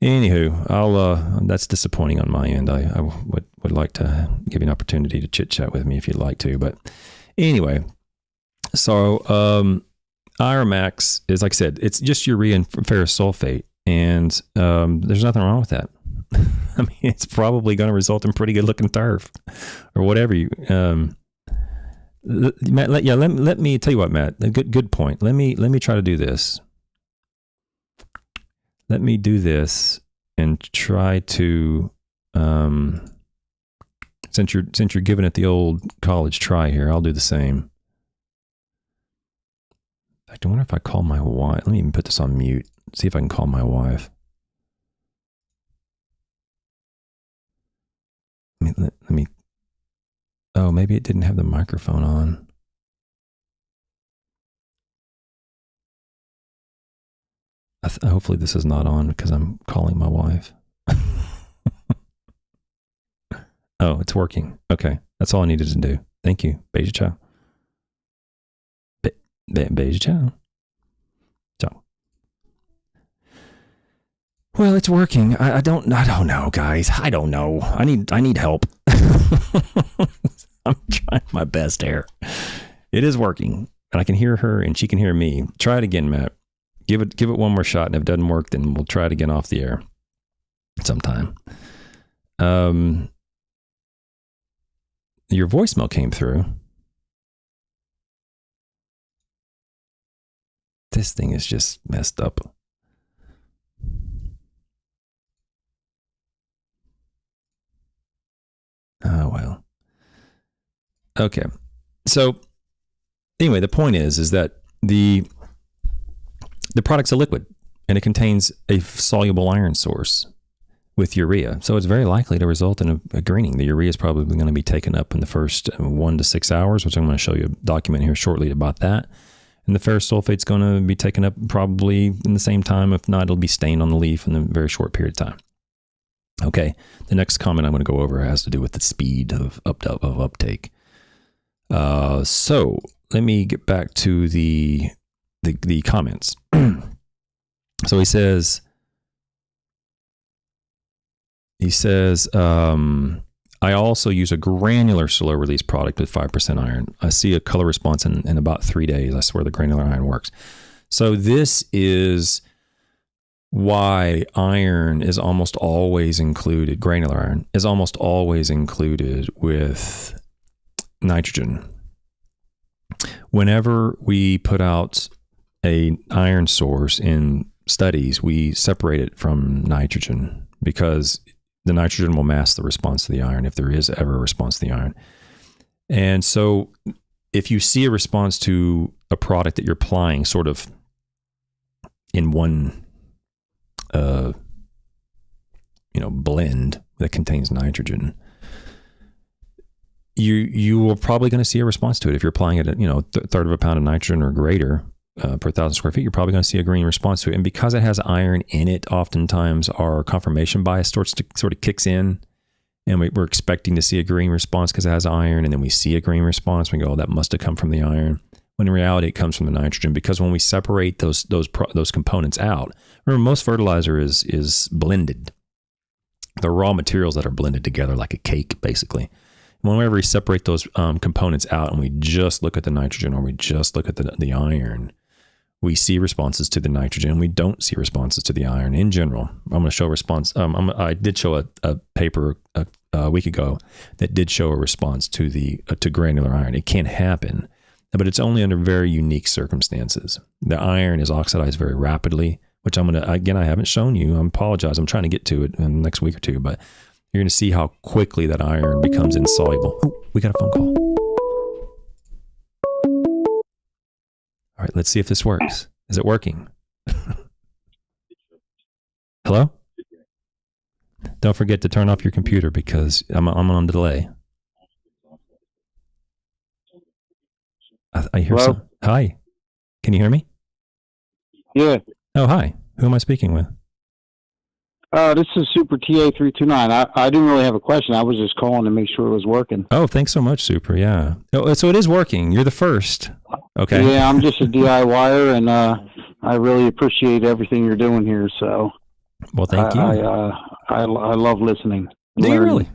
Anywho, that's disappointing on my end. I would like to give you an opportunity to chit chat with me if you'd like to. But anyway, so Iron Max is, like I said, it's just urea and ferrous sulfate, and there's nothing wrong with that. I mean, it's probably going to result in pretty good looking turf or whatever you. Matt, let me tell you what, Matt. A good point. Let me try to do this. Let me do this and try to. Since you're giving it the old college try here, I'll do the same. In fact, I wonder if I call my wife. Let me even put this on mute. See if I can call my wife. Let me. Oh, maybe it didn't have the microphone on. Hopefully this is not on because I'm calling my wife. Oh, it's working. Okay. That's all I needed to do. Thank you. Beijing ciao. Beijing ciao. Ciao. Well, it's working. I don't know, guys. I don't know. I need help. I'm trying my best here. It is working. And I can hear her and she can hear me. Try it again, Matt. Give it one more shot, and if it doesn't work, then we'll try it again off the air sometime. Your voicemail came through. This thing is just messed up. Oh, well. Okay. So anyway, the point is that the product's a liquid, and it contains a soluble iron source with urea. So it's very likely to result in a greening. The urea is probably going to be taken up in the first 1 to 6 hours, which I'm going to show you a document here shortly about that. And the ferrous sulfate's going to be taken up probably in the same time. If not, it'll be stained on the leaf in a very short period of time. Okay. The next comment I'm going to go over has to do with the speed of uptake. So let me get back to the comments. So he says, I also use a granular slow release product with 5% iron. I see a color response in about 3 days. I swear the granular iron works. So this is why iron is almost always included, granular iron is almost always included with nitrogen. Whenever we put out a iron source in studies, we separate it from nitrogen because the nitrogen will mask the response to the iron if there is ever a response to the iron. And so if you see a response to a product that you're applying sort of in one blend that contains nitrogen, you are probably going to see a response to it. If you're applying it at, third of a pound of nitrogen or greater per 1,000 square feet, you're probably going to see a green response to it. And because it has iron in it, oftentimes our confirmation bias sort of kicks in, and we're expecting to see a green response because it has iron, and then we see a green response. We go, oh, that must have come from the iron. When in reality, it comes from the nitrogen, because when we separate those components out, remember, most fertilizer is blended. The raw materials that are blended together like a cake, basically. Whenever we separate those components out and we just look at the nitrogen or we just look at the iron, we see responses to the nitrogen. We don't see responses to the iron in general. I'm going to show a response. I did show a paper a week ago that did show a response to to granular iron. It can happen, but it's only under very unique circumstances. The iron is oxidized very rapidly, which I haven't shown you. I apologize. I'm trying to get to it in the next week or two, but you're going to see how quickly that iron becomes insoluble. Oh, we got a phone call. All right, let's see if this works. Is it working? Hello? Don't forget to turn off your computer because I'm on delay. I hear some. Hi. Can you hear me? Yeah. Oh, hi. Who am I speaking with? This is Super TA329. I didn't really have a question. I was just calling to make sure it was working. Oh, thanks so much, Super. Yeah. Oh, so it is working. You're the first. Okay. Yeah, I'm just a DIYer, and I really appreciate everything you're doing here. So. Well, thank you. I love listening. Do you Learning. really?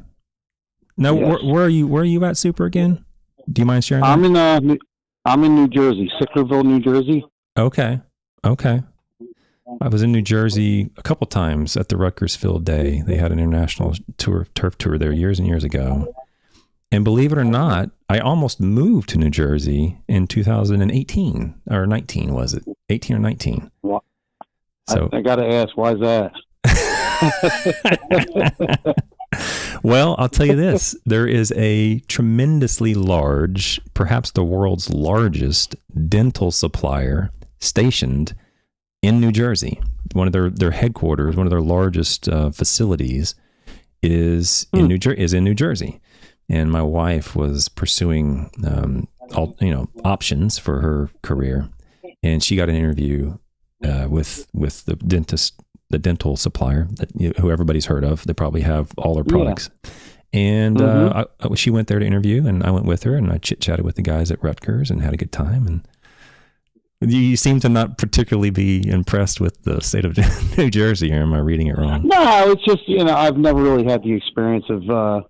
Now, Yes. where are you? Where are you at, Super? Again? Do you mind sharing? I'm that? I'm in New Jersey, Sicklerville, New Jersey. Okay. I was in New Jersey a couple times at the Rutgers Field Day. They had an international turf tour there years and years ago. And believe it or not, I almost moved to New Jersey in 2018 or 19, was it? 18 or 19. Well, So I got to ask, why is that? Well, I'll tell you this. There is a tremendously large, perhaps the world's largest dental supplier stationed in New Jersey. One of their headquarters, one of their largest facilities is in New Jersey. And my wife was pursuing options for her career, and she got an interview with the dentist, the dental supplier who everybody's heard of. They probably have all their products. And she went there to interview, and I went with her, and I chit-chatted with the guys at Rutgers and had a good time. And you seem to not particularly be impressed with the state of New Jersey, or am I reading it wrong? No, it's just, I've never really had the experience of,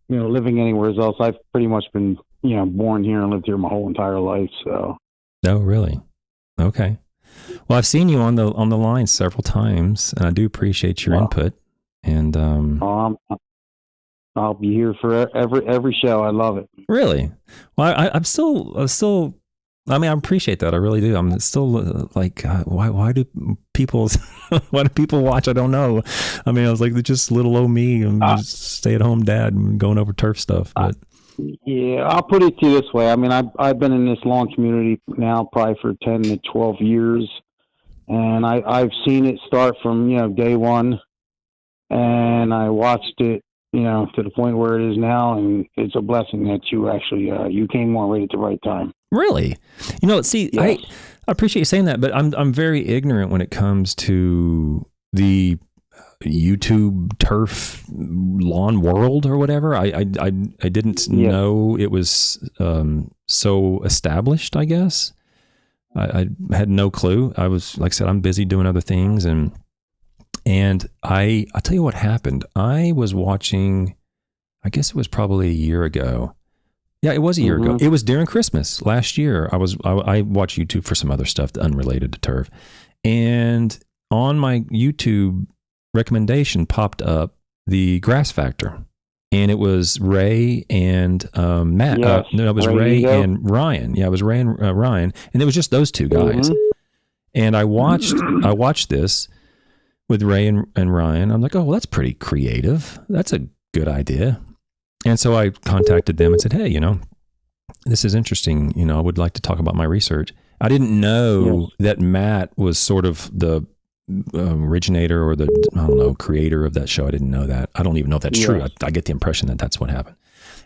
living anywhere else. I've pretty much been, born here and lived here my whole entire life. So. Oh, really? Okay. Well, I've seen you on the line several times, and I do appreciate your input. And I'll be here for every show. I love it. Really? Well, I'm still. I mean, I appreciate that. I really do. I'm still like, why do people watch? I don't know. I mean, I was like, just little old me. I'm just stay-at-home dad and going over turf stuff. But yeah, I'll put it to you this way. I mean, I've been in this lawn community now probably for 10 to 12 years, and I've seen it start from day one, and I watched it to the point where it is now, and it's a blessing that you actually you came on right at the right time. Really? See, yes. I appreciate you saying that, but I'm very ignorant when it comes to the YouTube turf lawn world or whatever. I didn't know it was so established, I guess. I had no clue. I was, like I said, I'm busy doing other things, and I'll tell you what happened. I was watching, I guess it was probably a year ago. Yeah, it was a year ago. It was during Christmas last year. I watched YouTube for some other stuff unrelated to turf. And on my YouTube recommendation popped up the Grass Factor. And it was Ray and Matt. Yes. No, it was Ray and Ryan. Yeah, it was Ray and Ryan. And it was just those two guys. And I watched this with Ray and Ryan. I'm like, oh, well, that's pretty creative. That's a good idea. And so I contacted them and said, hey, this is interesting. I would like to talk about my research. I didn't know that Matt was sort of the originator or the, creator of that show. I didn't know that. I don't even know if that's true. I get the impression that that's what happened.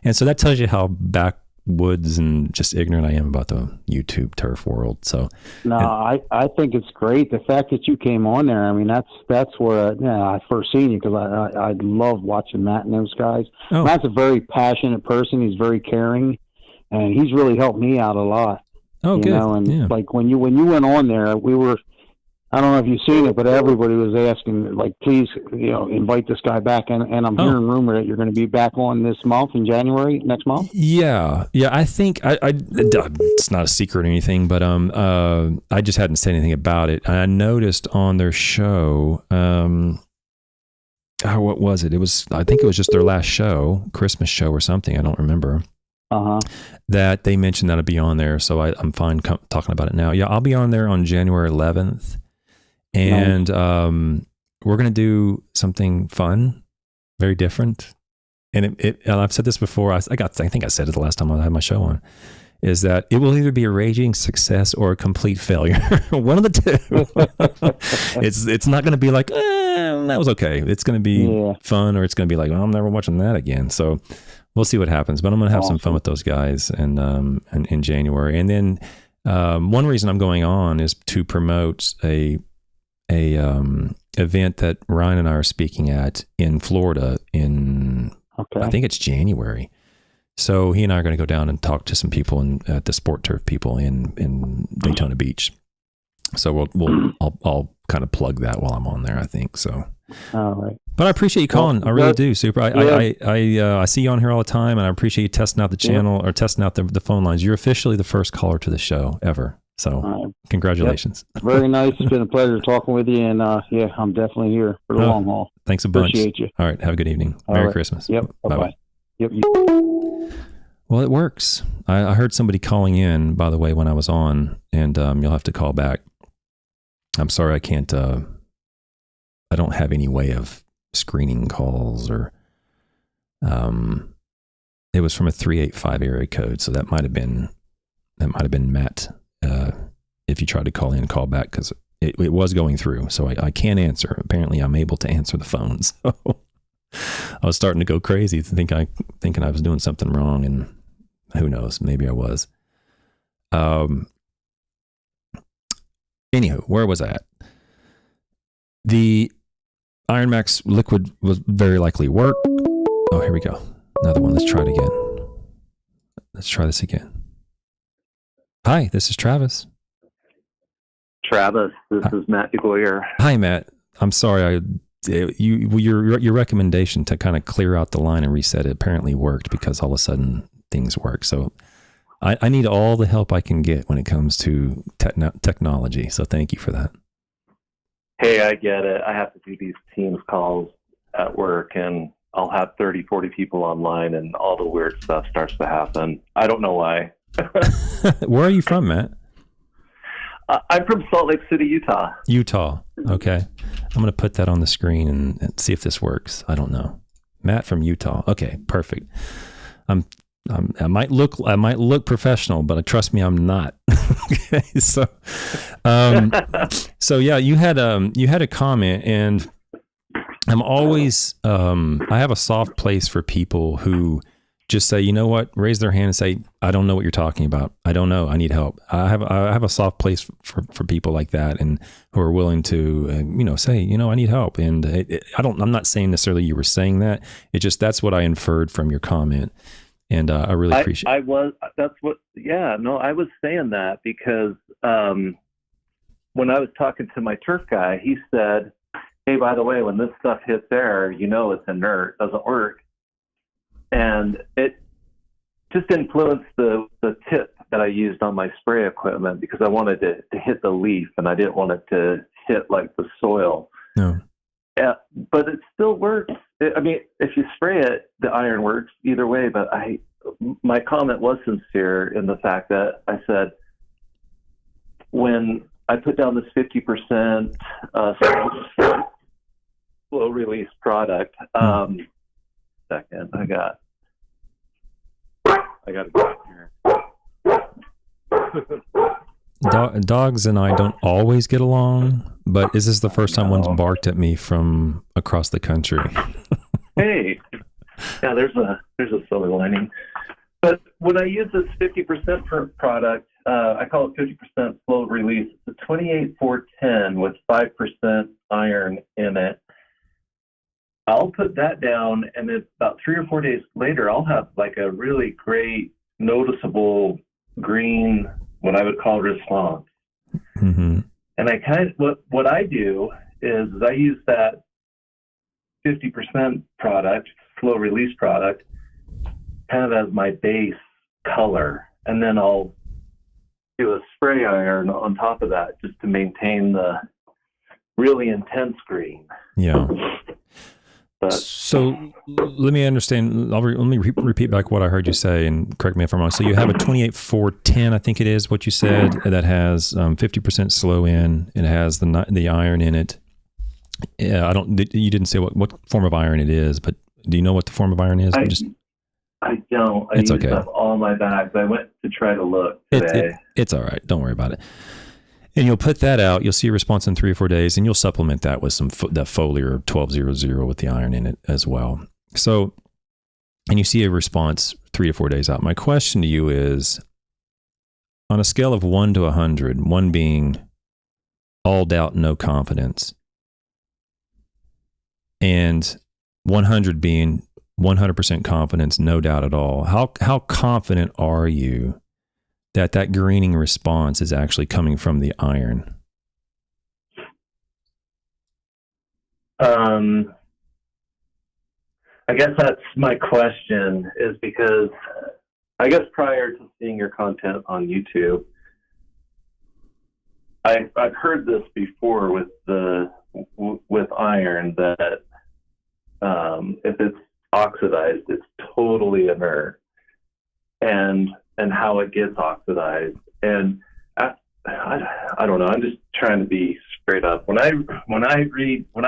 And so that tells you how backwoods and just ignorant I am about the YouTube turf world. So no, I think it's great. The fact that you came on there, I mean, that's where I first seen you, because I love watching Matt and those guys. Oh. Matt's a very passionate person. He's very caring, and he's really helped me out a lot. Oh, good. Like when you went on there, we were, I don't know if you've seen it, but everybody was asking, like, please, invite this guy back. And I'm hearing rumor that you're going to be back on this month in January, next month. Yeah. I think it's not a secret or anything, but I just hadn't said anything about it. I noticed on their show, what was it? I think it was just their last show, Christmas show or something. I don't remember. That they mentioned that I'd be on there, so I'm fine talking about it now. Yeah, I'll be on there on January 11th. And we're going to do something fun, very different. And I've said this before. I think I said it the last time I had my show on, is that it will either be a raging success or a complete failure. One of the two. It's not going to be like, that was okay. It's going to be fun, or it's going to be like, I'm never watching that again. So we'll see what happens. But I'm going to have some fun with those guys and in January. And then one reason I'm going on is to promote a event that Ryan and I are speaking at in Florida I think it's January. So he and I are going to go down and talk to some people at the Sport Turf people in Daytona Beach. So I'll kind of plug that while I'm on there, I think. So All right. But I appreciate you calling. I really do. Super. I see you on here all the time, and I appreciate you testing out the channel or testing out the phone lines. You're officially the first caller to the show ever. So congratulations. Yep. Very nice. It's been a pleasure talking with you. And I'm definitely here for the long haul. Thanks a bunch. Appreciate you. All right. Have a good evening. Merry Christmas. Yep. Bye-bye. Yep. Well, it works. I heard somebody calling in, by the way, when I was on, and you'll have to call back. I'm sorry I can't. I don't have any way of screening calls, or it was from a 385 area code, so that might have been Matt. If you tried to call in and call back, because it was going through, so I can't answer. Apparently, I'm able to answer the phone. So I was starting to go crazy, thinking I was doing something wrong, and who knows? Maybe I was. Anywho, where was I at? The Iron Max liquid was very likely work. Oh, here we go. Another one. Let's try it again. Let's try this again. Hi, this is Travis. Travis, this is Matt DeGoyer. Hi, Matt. I'm sorry. Your recommendation to kind of clear out the line and reset it apparently worked, because all of a sudden things work. So I need all the help I can get when it comes to technology. So thank you for that. Hey, I get it. I have to do these Teams calls at work, and I'll have 30, 40 people online, and all the weird stuff starts to happen. I don't know why. Where are you from, Matt? I'm from Salt Lake City, Utah. Utah. Okay. I'm going to put that on the screen and see if this works. I don't know. Matt from Utah. Okay, perfect. I might look professional, but trust me, I'm not. Okay. So yeah, you had a comment, and I'm always, I have a soft place for people who just say, you know what, raise their hand and say, I don't know what you're talking about. I don't know. I need help. I have a soft place for people like that, and who are willing to, say, I need help. And I'm not saying necessarily you were saying that. It just, that's what I inferred from your comment. And I really appreciate it. I was saying that because when I was talking to my turf guy, he said, hey, by the way, when this stuff hits air, it's inert, doesn't work. And it just influenced the tip that I used on my spray equipment, because I wanted to hit the leaf, and I didn't want it to hit like the soil. No. Yeah, but it still works. If you spray it, the iron works either way. But my comment was sincere in the fact that I said, when I put down this 50% slow release product, second, I got to go here. Dogs and I don't always get along, but is this the first time one's barked at me from across the country? Hey, yeah, there's a silver lining. But when I use this 50% product, I call it 50% slow release. It's a 28-410 with 5% iron in it. I'll put that down, and then about 3 or 4 days later, I'll have like a really great, noticeable green, what I would call response. Mm-hmm. And I what I do is I use that 50% product, slow release product, kind of as my base color, and then I'll do a spray iron on top of that just to maintain the really intense green. Yeah. So let me understand. Let me repeat back what I heard you say, and correct me if I'm wrong. So you have a 28-410, I think it is what you said, that has 50% slow in. It has the iron in it. Yeah, you didn't say what form of iron it is, but do you know what the form of iron is? I don't. I it's used okay. up all my bags. I went to try to look today. It's all right. Don't worry about it. And you'll put that out. You'll see a response in 3 or 4 days, and you'll supplement that with some that foliar 1200 with the iron in it as well. So, and you see a response 3 to 4 days out. My question to you is, on a scale of 1 to 100, 1 being all doubt, no confidence, and 100 being 100% confidence, no doubt at all. How confident are you that greening response is actually coming from the iron? I guess that's my question, is because I guess prior to seeing your content on YouTube, I've heard this before with iron, that if it's oxidized, it's totally inert, and how it gets oxidized. And I don't know. I'm just trying to be straight up. When I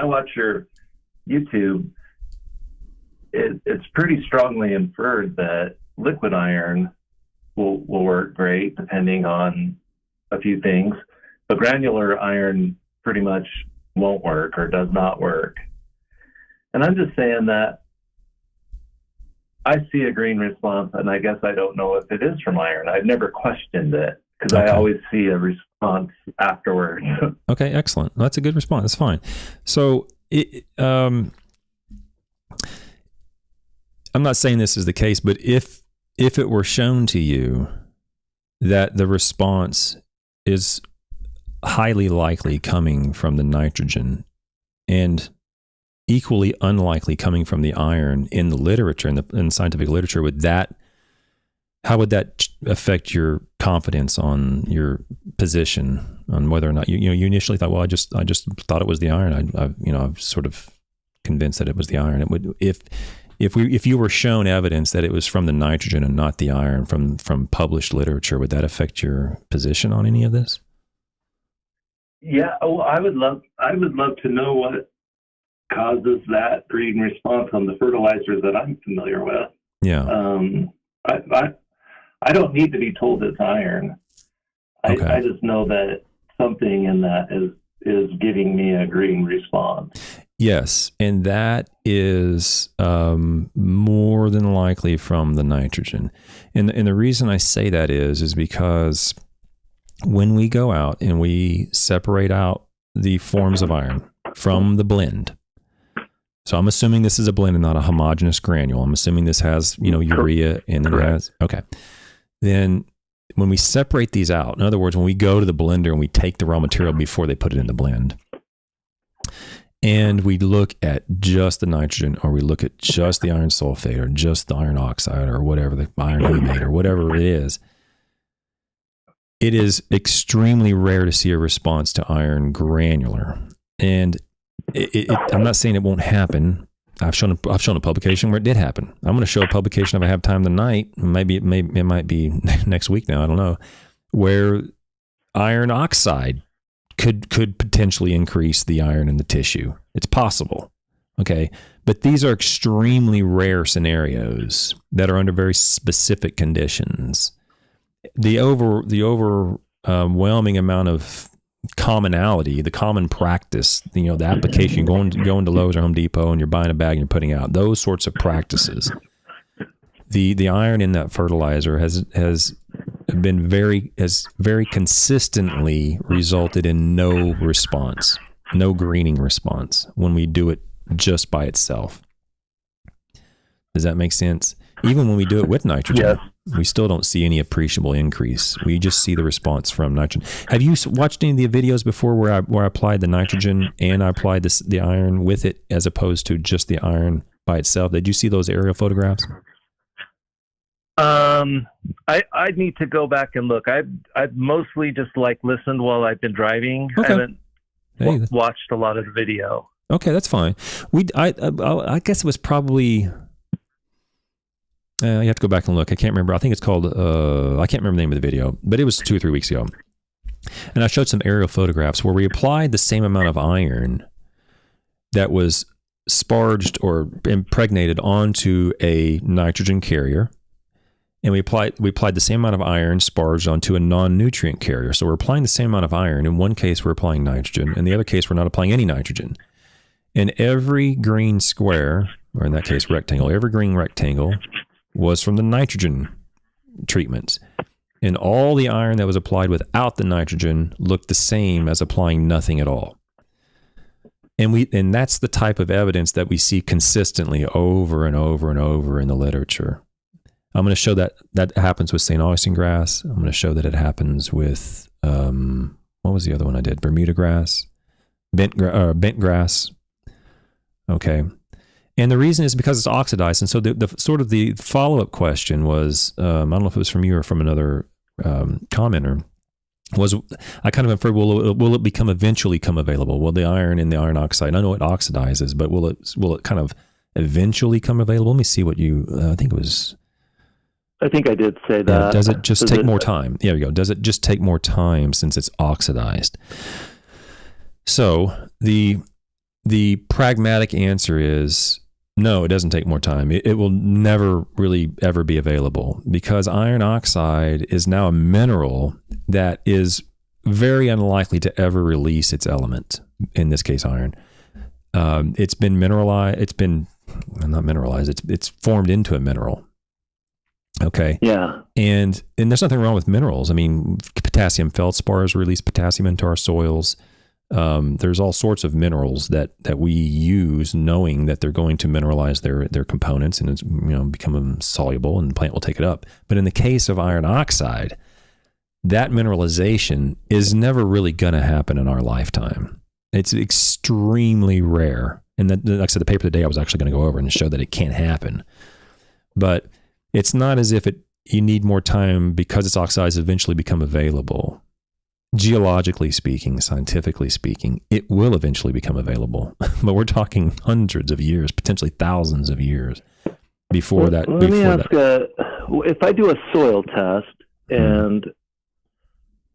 watch your YouTube, it's pretty strongly inferred that liquid iron will work great depending on a few things, but granular iron pretty much won't work or does not work. And I'm just saying that I see a green response, and I guess I don't know if it is from iron. I've never questioned it because I always see a response afterwards. Okay, excellent. That's a good response. That's fine. So I'm not saying this is the case, but if it were shown to you that the response is highly likely coming from the nitrogen and equally unlikely coming from the iron in the literature, in scientific literature, how would that affect your confidence on your position on whether or not you initially thought, well, I just thought it was the iron. I'm sort of convinced that it was the iron. It would, if you were shown evidence that it was from the nitrogen and not the iron from published literature, would that affect your position on any of this? Yeah. Oh, I would love to know what causes that green response on the fertilizers that I'm familiar with. Yeah. I don't need to be told it's iron. Okay. I just know that something in that is giving me a green response. Yes, and that is more than likely from the nitrogen. And the reason I say that is because when we go out and we separate out the forms of iron from the blend, so I'm assuming this is a blend and not a homogeneous granule. I'm assuming this has, urea and then it has, okay. Then when we separate these out, in other words, when we go to the blender and we take the raw material before they put it in the blend, and we look at just the nitrogen, or we look at just the iron sulfate, or just the iron oxide, or whatever, the iron humate, or whatever it is extremely rare to see a response to iron granular. And I'm not saying it won't happen. I've shown a publication where it did happen. I'm going to show a publication if I have time tonight. Maybe it might be next week now. I don't know, where iron oxide could potentially increase the iron in the tissue. It's possible. Okay. But these are extremely rare scenarios that are under very specific conditions. The overwhelming amount of commonality, the common practice, the application, going to Lowe's or Home Depot and you're buying a bag and you're putting out, those sorts of practices. The iron in that fertilizer has very consistently resulted in no response, no greening response when we do it just by itself. Does that make sense? Even when we do it with nitrogen, we still don't see any appreciable increase. We just see the response from nitrogen. Have you watched any of the videos before where I applied the nitrogen and I applied the iron with it as opposed to just the iron by itself? Did you see those aerial photographs? I'd need to go back and look. I've mostly just listened while I've been driving. Okay. I haven't watched a lot of the video. Okay, that's fine. I guess it was probably. You have to go back and look. I can't remember. I think it's called. I can't remember the name of the video, but it was 2 or 3 weeks ago. And I showed some aerial photographs where we applied the same amount of iron that was sparged or impregnated onto a nitrogen carrier. And we applied the same amount of iron sparged onto a non-nutrient carrier. So we're applying the same amount of iron. In one case, we're applying nitrogen. In the other case, we're not applying any nitrogen. And every green square, or in that case, rectangle, every green rectangle was from the nitrogen treatments. And all the iron that was applied without the nitrogen looked the same as applying nothing at all. And that's the type of evidence that we see consistently over and over and over in the literature. I'm going to show that happens with St. Augustine grass. I'm going to show that it happens with, what was the other one I did? Bermuda grass, bent grass. Okay. And the reason is because it's oxidized. And so the sort of the follow-up question was, I don't know if it was from you or from another commenter, was I kind of inferred, will it eventually come available? Will the iron in the iron oxide, I know it oxidizes, but will it kind of eventually come available? Let me see what you, I think I did say that. Yeah, does it just take more time? There we go. Does it just take more time since it's oxidized? So the pragmatic answer is no, it doesn't take more time. It will never really ever be available because iron oxide is now a mineral that is very unlikely to ever release its element, in this case, iron. It's been mineralized. It's been not mineralized. It's formed into a mineral. Okay. Yeah. And there's nothing wrong with minerals. I mean, potassium feldspars release potassium into our soils. There's all sorts of minerals that we use knowing that they're going to mineralize their components and it's, become soluble and the plant will take it up. But in the case of iron oxide, that mineralization is never really going to happen in our lifetime. It's extremely rare. And like I said, the paper today I was actually going to go over and show that it can't happen. But it's not as if you need more time because it's oxidized to eventually become available. Geologically speaking, scientifically speaking, it will eventually become available. But we're talking hundreds of years, potentially thousands of years before that. Let me ask, if I do a soil test and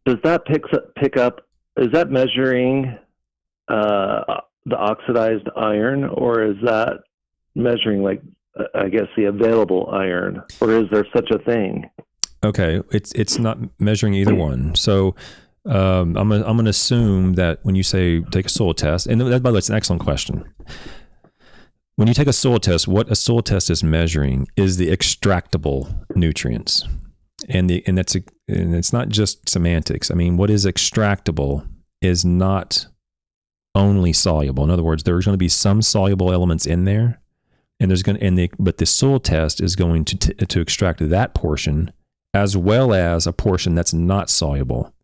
does that pick up, is that measuring the oxidized iron, or is that measuring I guess the available iron, or is there such a thing? Okay, it's not measuring either one. So I'm going to assume that when you say take a soil test, and that, by the way, it's an excellent question. When you take a soil test, what a soil test is measuring is the extractable nutrients, and it's not just semantics. I mean, what is extractable is not only soluble. In other words, there's going to be some soluble elements in there. But the soil test is going to extract that portion as well as a portion that's not soluble.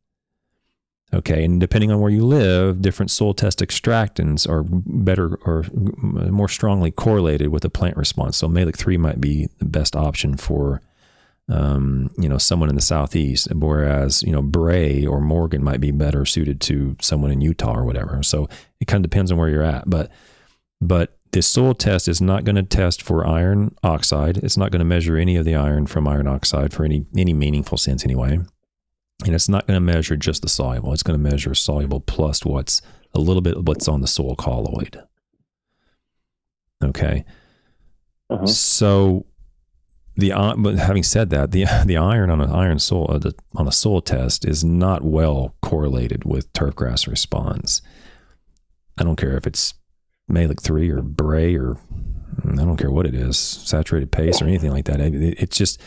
Okay, and depending on where you live, different soil test extractants are better or more strongly correlated with the plant response. So Mehlich-3 might be the best option for someone in the southeast, whereas Bray or Morgan might be better suited to someone in Utah or whatever. So it kind of depends on where you're at, but the soil test is not going to test for iron oxide. It's not going to measure any of the iron from iron oxide for any meaningful sense anyway. And it's not going to measure just the soluble. It's going to measure soluble plus what's a little bit of what's on the soil colloid. Okay. Uh-huh. So but having said that, the iron on an iron soil on a soil test is not well correlated with turfgrass response. I don't care if it's Mehlich-3 or Bray or I don't care what it is, saturated paste or anything like that. It's just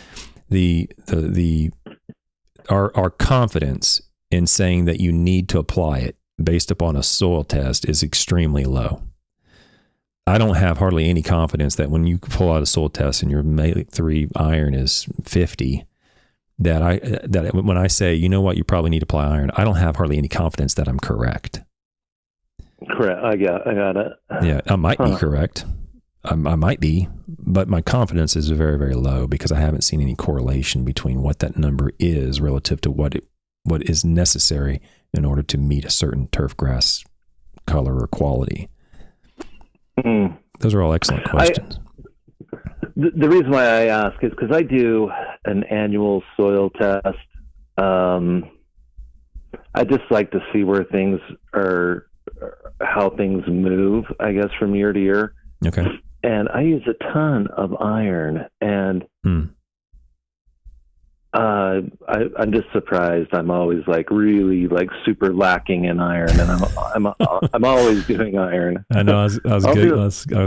our confidence in saying that you need to apply it based upon a soil test is extremely low. I don't have hardly any confidence that when you pull out a soil test and your Mehlich-3 iron is 50, that when I say, you know what, you probably need to apply iron, I don't have hardly any confidence that I'm correct. Correct. I got it. Yeah, I might be correct. I might be, but my confidence is very, very low because I haven't seen any correlation between what that number is relative to what is necessary in order to meet a certain turfgrass color or quality. Mm. Those are all excellent questions. The reason why I ask is because I do an annual soil test. I just like to see where things are, how things move, I guess, from year to year. Okay. And I use a ton of iron, and I'm just surprised. I'm always really super lacking in iron, and I'm always doing iron. I know. I was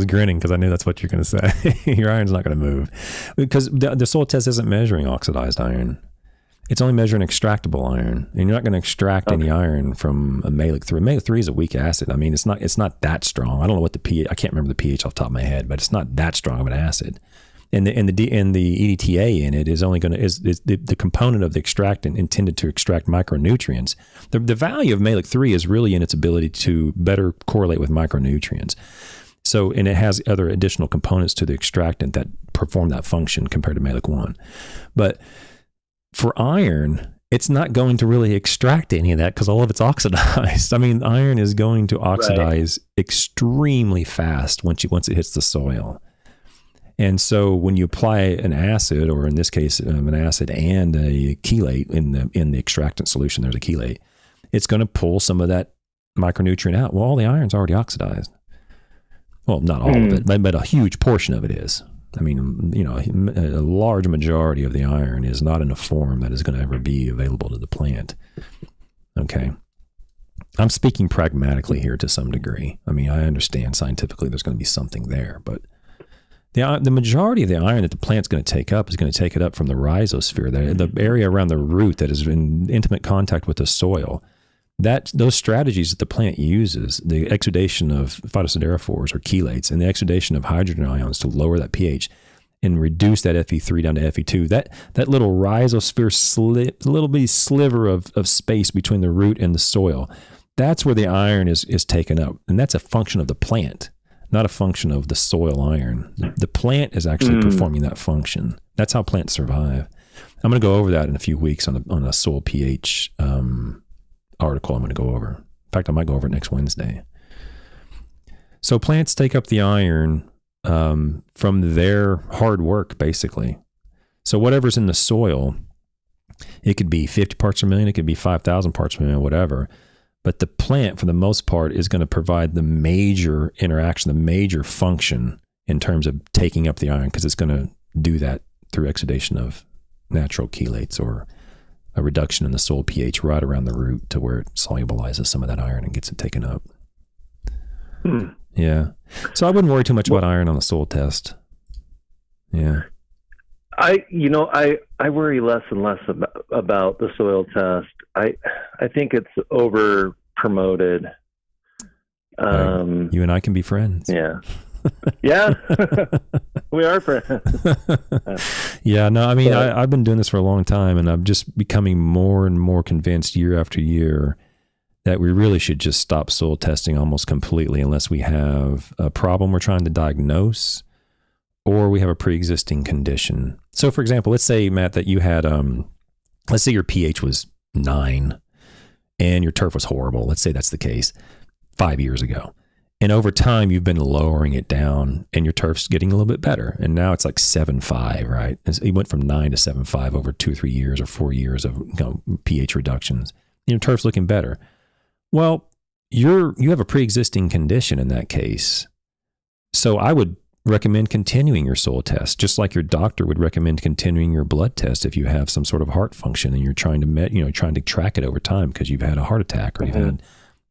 grinning because I knew that's what you're going to say. Your iron's not going to move because the soil test isn't measuring oxidized iron. It's only measuring extractable iron, and you're not going to extract any iron from a Mehlich-3. Mehlich-3 is a weak acid. I mean, it's not that strong. I don't know what the pH. I can't remember the pH off the top of my head, but it's not that strong of an acid. And the EDTA in it is only going to is the component of the extractant intended to extract micronutrients. The value of Mehlich-3 is really in its ability to better correlate with micronutrients. So, and it has other additional components to the extractant that perform that function compared to Malic 1. But for iron, it's not going to really extract any of that because all of it's oxidized. I mean, iron is going to oxidize extremely fast once it hits the soil. And so when you apply an acid, or in this case, an acid and a chelate in the extractant solution, there's a chelate, it's going to pull some of that micronutrient out. Well, all the iron's already oxidized. Well, not all of it, but a huge portion of it is. I mean, a large majority of the iron is not in a form that is going to ever be available to the plant. Okay. I'm speaking pragmatically here to some degree. I mean, I understand scientifically there's going to be something there, but the majority of the iron that the plant's going to take up is going to take it up from the rhizosphere, the area around the root that is in intimate contact with the soil. Those strategies that the plant uses, the exudation of phytosideraphores or chelates and the exudation of hydrogen ions to lower that pH and reduce that Fe3 down to Fe2, that little rhizosphere little bitty sliver of space between the root and the soil, that's where the iron is taken up. And that's a function of the plant, not a function of the soil iron. The plant is actually performing that function. That's how plants survive. I'm going to go over that in a few weeks on a soil pH article I'm going to go over. In fact, I might go over it next Wednesday. So plants take up the iron from their hard work, basically. So whatever's in the soil, it could be 50 parts per million, it could be 5,000 parts per million, whatever. But the plant, for the most part, is going to provide the major interaction, the major function in terms of taking up the iron, because it's going to do that through exudation of natural chelates or a reduction in the soil pH right around the root to where it solubilizes some of that iron and gets it taken up. Yeah. So I wouldn't worry too much about iron on the soil test. Yeah. I worry less and less about the soil test. I think it's over promoted. You and I can be friends. Yeah. Yeah. We are friends. Yeah, no, I mean, I've been doing this for a long time, and I'm just becoming more and more convinced year after year that we really should just stop soil testing almost completely unless we have a problem we're trying to diagnose or we have a pre-existing condition. So, for example, let's say, Matt, that you had, let's say your pH was 9 and your turf was horrible. Let's say that's the case 5 years ago. And over time, you've been lowering it down and your turf's getting a little bit better. And now it's like 7.5, right? It went from 9 to 7.5 over 2 or 3 years or 4 years of pH reductions. Your turf's looking better. Well, you have a pre-existing condition in that case. So I would recommend continuing your soil test, just like your doctor would recommend continuing your blood test if you have some sort of heart function and you're trying to track it over time because you've had a heart attack or you've had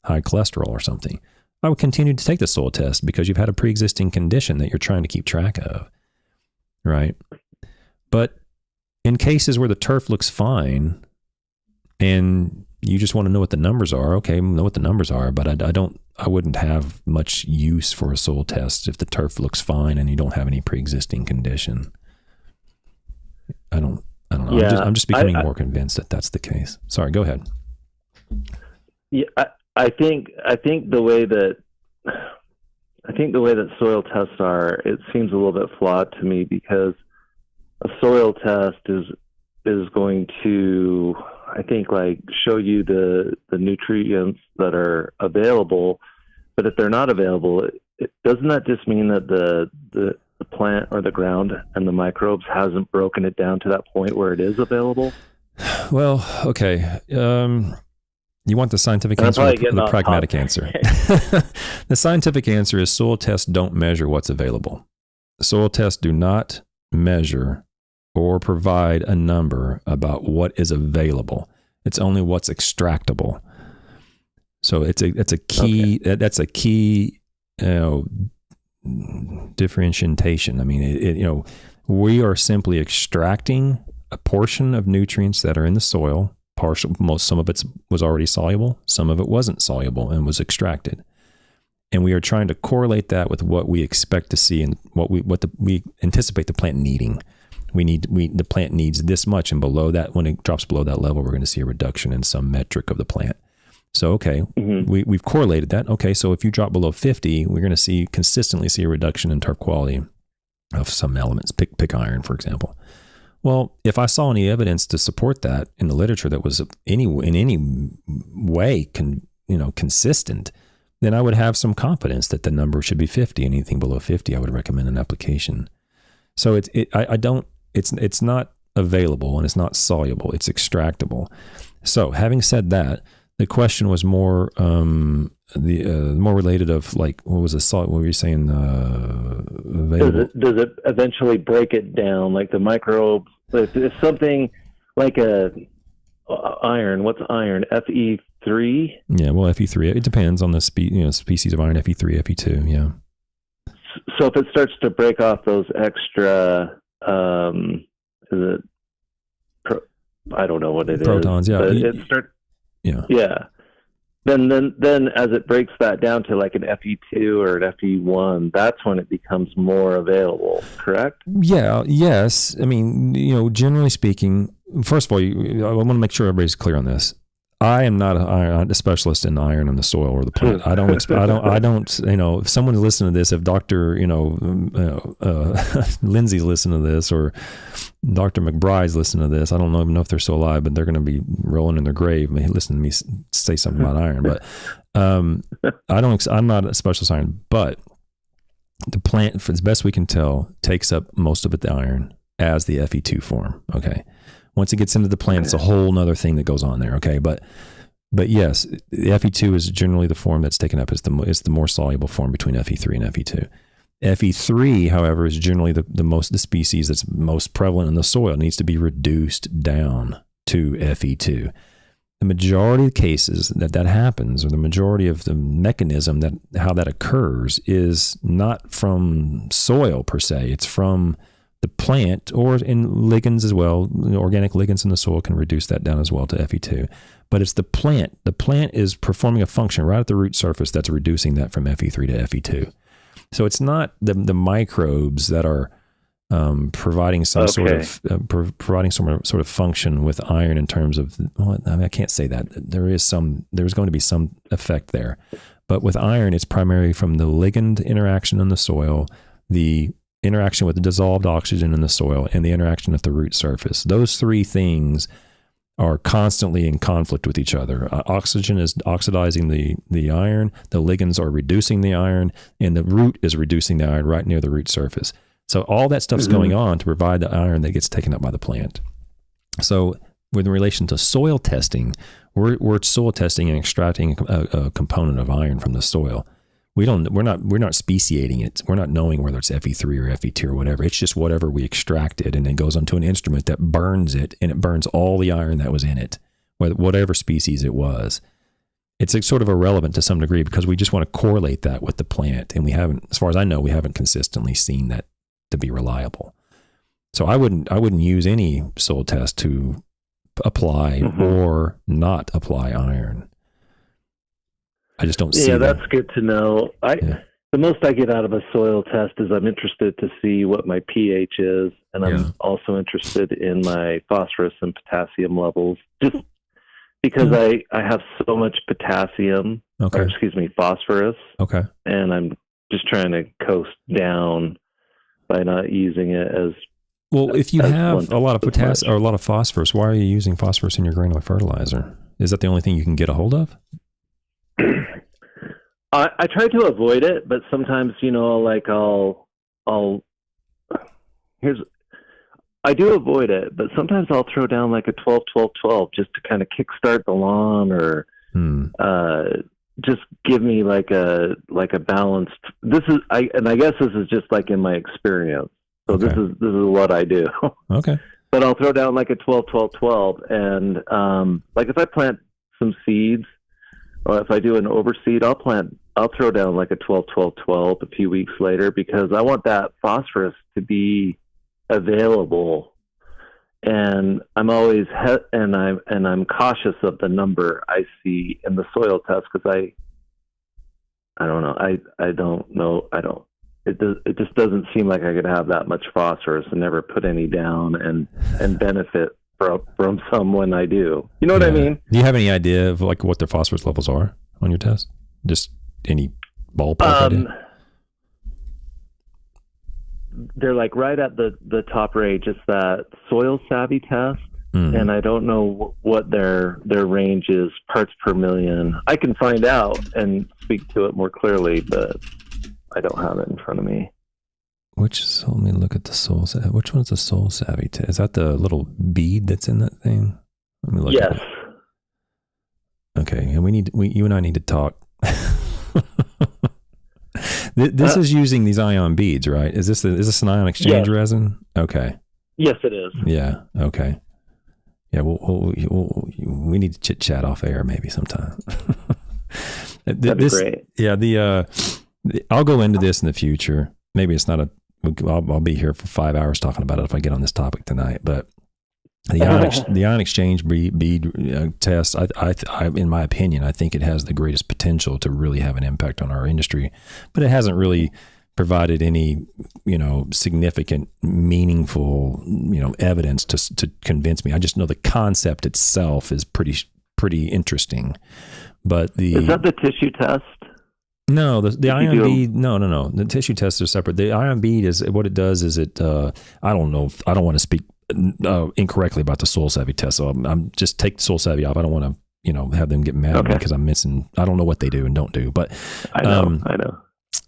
high cholesterol or something. I would continue to take the soil test because you've had a pre-existing condition that you're trying to keep track of, right? But in cases where the turf looks fine and you just want to know what the numbers are, okay, know what the numbers are, but I wouldn't have much use for a soil test if the turf looks fine and you don't have any pre-existing condition. I don't know. Yeah, I'm just becoming more convinced that that's the case. Sorry, go ahead. Yeah, I think the way that soil tests are, it seems a little bit flawed to me because a soil test is going to, I think, like show you the nutrients that are available, but if they're not available, doesn't that just mean that the plant or the ground and the microbes hasn't broken it down to that point where it is available? Well, okay. You want the scientific answer or the pragmatic answer? The scientific answer is soil tests don't measure what's available. Soil tests do not measure or provide a number about what is available. It's only what's extractable. So it's a key. Okay. That's a key differentiation. I mean, we are simply extracting a portion of nutrients that are in the soil. Some of it was already soluble, some of it wasn't soluble and was extracted. And we are trying to correlate that with what we expect to see and what we anticipate the plant needing. The plant needs this much, and below that, when it drops below that level, we're going to see a reduction in some metric of the plant. So, okay, we've correlated that. Okay, so if you drop below 50, we're going to consistently see a reduction in turf quality of some elements, pick iron, for example. Well, if I saw any evidence to support that in the literature that was in any way consistent, then I would have some confidence that the number should be 50. Anything below 50, I would recommend an application. So it's not available and it's not soluble. It's extractable. So having said that, the question was more more related of like, what was the salt? What were you saying? Available? Does it eventually break it down? Like the microbes, if something like iron, what's iron? Fe3? Yeah, well, Fe3. It depends on the species of iron. Fe3, Fe2. Yeah. So if it starts to break off those extra, is it? I don't know what it protons, is. Protons, yeah. It starts. Yeah. Yeah. Then as it breaks that down to like an FE2 or an FE1, that's when it becomes more available, correct? Yeah. Yes. I mean, generally speaking, first of all, I want to make sure everybody's clear on this. I am not a specialist in iron in the soil or the plant. I don't. If someone's listening to this, if Dr. Lindsay's listening to this, or Dr. McBride's listening to this, I don't even know if they're still alive, but they're going to be rolling in their grave listening to me say something about iron. But I'm not a specialist in iron, but the plant, for as best we can tell, takes up most of the iron as the Fe2 form. Okay. Once it gets into the plant, it's a whole nother thing that goes on there. Okay. But yes, the Fe2 is generally the form that's taken up. It's the more soluble form between Fe3 and Fe2. Fe3, however, is generally the species that's most prevalent in the soil. It needs to be reduced down to Fe2. The majority of cases that happens, or the majority of the mechanism how that occurs, is not from soil per se. It's from the plant, or in ligands as well. Organic ligands in the soil can reduce that down as well to Fe2. But it's the plant. The plant is performing a function right at the root surface that's reducing that from Fe3 to Fe2. So it's not the microbes that are providing some sort of function with iron in terms of. Well, I mean, I can't say that. There's going to be some effect there, but with iron, it's primarily from the ligand interaction in the soil, the interaction with the dissolved oxygen in the soil, and the interaction at the root surface. Those three things are constantly in conflict with each other. Oxygen is oxidizing the iron, the ligands are reducing the iron, and the root is reducing the iron right near the root surface. So all that stuff's going on to provide the iron that gets taken up by the plant. So with relation to soil testing, we're soil testing and extracting a component of iron from the soil. We're not speciating it. We're not knowing whether it's Fe3 or Fe2 or whatever. It's just whatever we extracted, and then goes onto an instrument that burns it, and it burns all the iron that was in it, whatever species it was. It's sort of irrelevant to some degree because we just want to correlate that with the plant, and we haven't, as far as I know, we haven't consistently seen that to be reliable. So I wouldn't use any soil test to apply or not apply iron. I just don't see that. That's good to know. The most I get out of a soil test is I'm interested to see what my pH is, and I'm also interested in my phosphorus and potassium levels, just because I have so much potassium, phosphorus. Okay. And I'm just trying to coast down by not using it as well. If you have a lot of potassium or a lot of phosphorus, why are you using phosphorus in your granular fertilizer? Is that the only thing you can get a hold of? I try to avoid it, but sometimes, I do avoid it, but sometimes I'll throw down like a 12-12-12 just to kind of kickstart the lawn, or just give me like a balanced. I guess this is just like in my experience. So this is what I do. Okay. But I'll throw down like a 12-12-12, and like if I plant some seeds, or if I do an overseed, I'll throw down like a 12-12-12 a few weeks later, because I want that phosphorus to be available. And I'm always I'm cautious of the number I see in the soil test, because I don't know. It just doesn't seem like I could have that much phosphorus and never put any down and benefit from some when I do. You know what I mean? Do you have any idea of like what their phosphorus levels are on your test? Just any ballpark idea? They're like right at the top range. It's that soil savvy test. And I don't know what their range is, parts per million. I can find out and speak to it more clearly, but I don't have it in front of me. Let me look at the soil. Which one's the soil savvy test? Is that the little bead that's in that thing? Let me look at it. Okay, and you and I need to talk. This is using these ion beads, right? Is this an ion exchange resin? Okay. Yes, it is. Yeah. Okay. Yeah, we need to chit chat off air maybe sometime. That'd be great. Yeah, I'll go into this in the future. Maybe it's not I'll be here for 5 hours talking about it if I get on this topic tonight. But the ion exchange bead test, I, in my opinion, I think it has the greatest potential to really have an impact on our industry. But it hasn't really provided any, significant, meaningful, evidence to convince me. I just know the concept itself is pretty interesting. But is that the tissue test? No, the ion bead. No. The tissue tests are separate. The ion bead is what it does. Is it? I don't know. I don't want to speak incorrectly about the soil savvy test. So I'm just take the soil savvy off. I don't want to, have them get mad at me because I'm missing. I don't know what they do and don't do. But I know.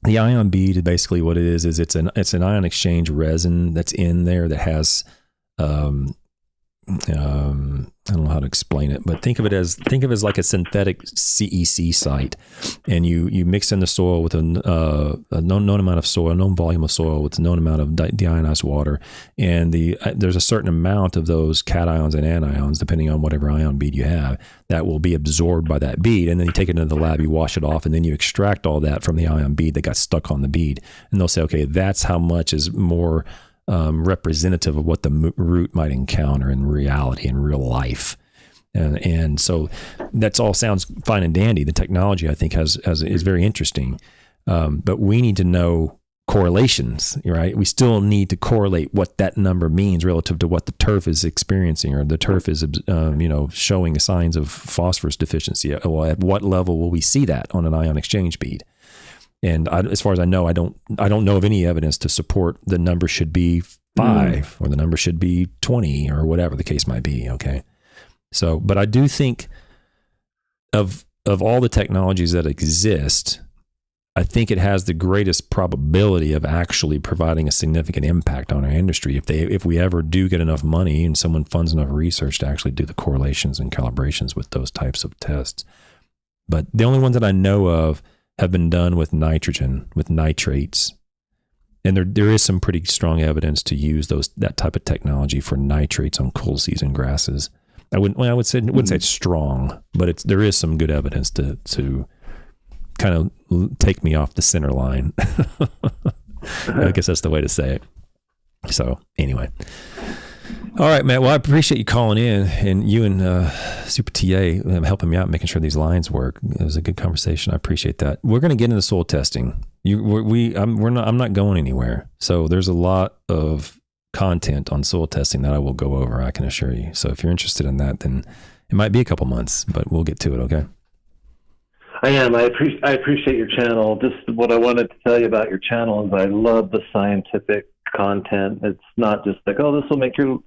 The ion bead, basically what it is it's an ion exchange resin that's in there that has, I don't know how to explain it, but think of it as like a synthetic CEC site, and you mix in the soil with a known amount of soil, a known volume of soil with a known amount of deionized water, and there's a certain amount of those cations and anions, depending on whatever ion bead you have, that will be absorbed by that bead, and then you take it into the lab, you wash it off, and then you extract all that from the ion bead that got stuck on the bead, and they'll say, okay, that's how much is more representative of what the root might encounter in reality, in real life. And so that's all sounds fine and dandy. The technology, I think, is very interesting. But we need to know correlations, right? We still need to correlate what that number means relative to what the turf is experiencing, or the turf is, showing signs of phosphorus deficiency. Well, at what level will we see that on an ion exchange bead? And as far as I know, I don't know of any evidence to support the number should be 5 or the number should be 20 or whatever the case might be. Okay. So, but I do think of all the technologies that exist, I think it has the greatest probability of actually providing a significant impact on our industry. If we ever do get enough money and someone funds enough research to actually do the correlations and calibrations with those types of tests. But the only ones that I know of have been done with nitrogen, with nitrates. And there is some pretty strong evidence to use that type of technology for nitrates on cool season grasses. I wouldn't say it's strong, but there is some good evidence to kind of take me off the center line. I guess that's the way to say it. So anyway. All right, Matt. Well, I appreciate you calling in, and you and Super TA helping me out, making sure these lines work. It was a good conversation. I appreciate that. We're going to get into soil testing. I'm not going anywhere. So there's a lot of content on soil testing that I will go over, I can assure you. So if you're interested in that, then it might be a couple months, but we'll get to it. Okay. I am. I appreciate your channel. Just what I wanted to tell you about your channel is I love the scientific content. It's not just like, oh, this will make your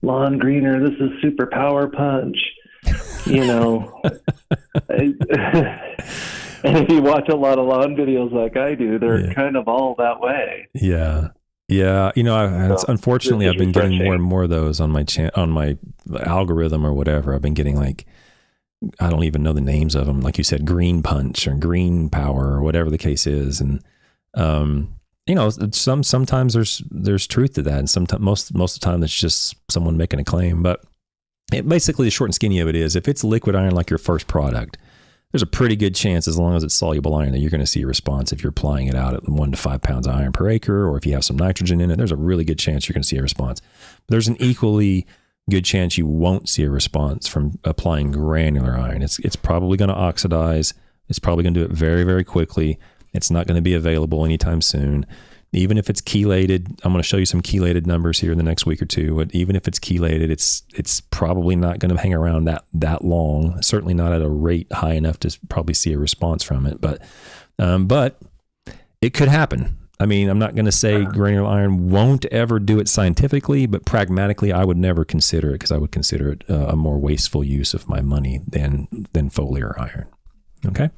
lawn greener. This is super power punch, And if you watch a lot of lawn videos like I do, they're kind of all that way. Yeah. Yeah. Unfortunately, I've been getting more and more of those on my on my algorithm or whatever. I've been getting like, I don't even know the names of them. Like you said, green punch or green power or whatever the case is. And, sometimes there's truth to that. And sometimes, most of the time it's just someone making a claim, but basically the short and skinny of it is if it's liquid iron, like your first product, there's a pretty good chance, as long as it's soluble iron, that you're going to see a response if you're applying it out at 1 to 5 pounds of iron per acre, or if you have some nitrogen in it, there's a really good chance you're going to see a response. But there's an equally good chance you won't see a response from applying granular iron. It's probably going to oxidize. It's probably going to do it very, very quickly. It's not going to be available anytime soon. Even if it's chelated, I'm going to show you some chelated numbers here in the next week or two. But even if it's chelated, it's probably not going to hang around that long. Certainly not at a rate high enough to probably see a response from it. But it could happen. I mean, I'm not going to say granular iron won't ever do it scientifically, but pragmatically, I would never consider it because I would consider it a more wasteful use of my money than foliar iron. Okay.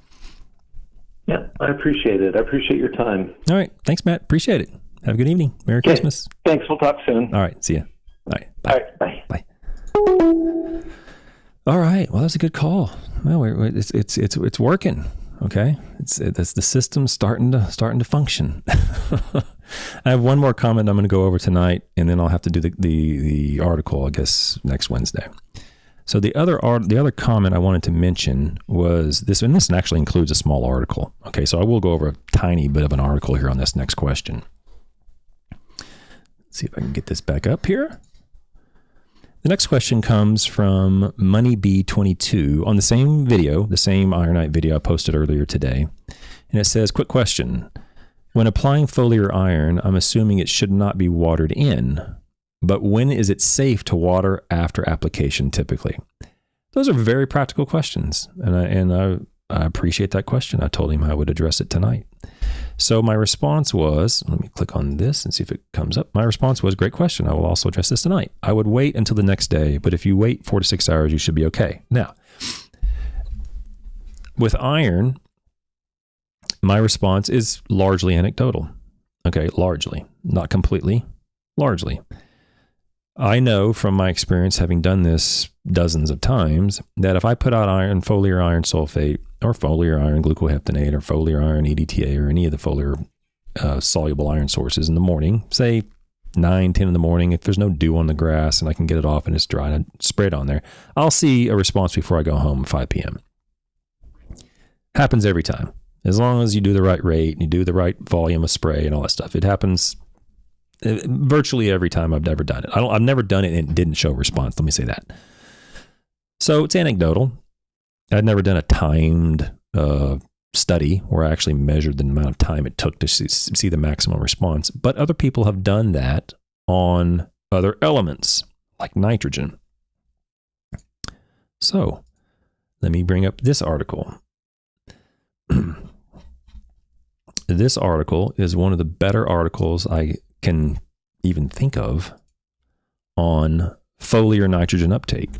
Yeah, I appreciate it. I appreciate your time. All right. Thanks, Matt. Appreciate it. Have a good evening. Merry Christmas. Thanks. We'll talk soon. All right. See ya. All right. Bye. All right. Bye. Bye. All right. Well, that's a good call. Well, it's working. Okay. That's the system starting to function. I have one more comment I'm going to go over tonight, and then I'll have to do the article, I guess, next Wednesday. So the other comment I wanted to mention was this, and this actually includes a small article. Okay, so I will go over a tiny bit of an article here on this next question. Let's see if I can get this back up here. The next question comes from MoneyB22 on the same video, the same Ironite video I posted earlier today. And it says, quick question. When applying foliar iron, I'm assuming it should not be watered in. But when is it safe to water after application typically? Those are very practical questions. And I appreciate that question. I told him I would address it tonight. So my response was, let me click on this and see if it comes up. My response was, great question. I will also address this tonight. I would wait until the next day, but if you wait 4 to 6 hours, you should be okay. Now, with iron, my response is largely anecdotal. Okay, largely. Not completely, largely. I know from my experience, having done this dozens of times, that if I put out foliar iron sulfate or foliar iron glucoheptanate or foliar iron EDTA or any of the foliar soluble iron sources in the morning, say 9, 10 in the morning, if there's no dew on the grass and I can get it off and it's dry and I spray it on there, I'll see a response before I go home at 5 p.m. Happens every time. As long as you do the right rate and you do the right volume of spray and all that stuff, it happens virtually every time I've ever done it. I've never done it and it didn't show response. Let me say that. So it's anecdotal. I'd never done a timed study where I actually measured the amount of time it took to see the maximum response. But other people have done that on other elements like nitrogen. So let me bring up this article. This article is one of the better articles I can even think of on foliar nitrogen uptake.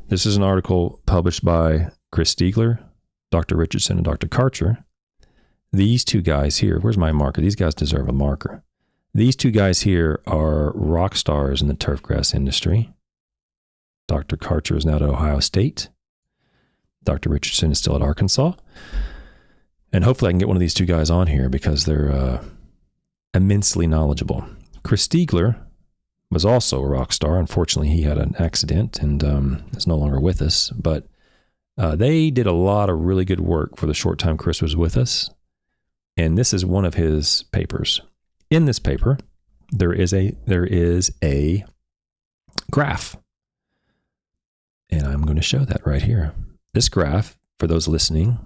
This is an article published by Chris Stiegler, Dr. Richardson, and Dr. Karcher. These two guys here, where's my marker? These guys deserve a marker. These two guys here are rock stars in the turfgrass industry. Dr. Karcher is now at Ohio State. Dr. Richardson is still at Arkansas. And hopefully I can get one of these two guys on here because they're immensely knowledgeable. Chris Stiegler was also a rock star. Unfortunately, he had an accident and is no longer with us. But they did a lot of really good work for the short time Chris was with us. And this is one of his papers. In this paper, there is a graph. And I'm going to show that right here. This graph, for those listening,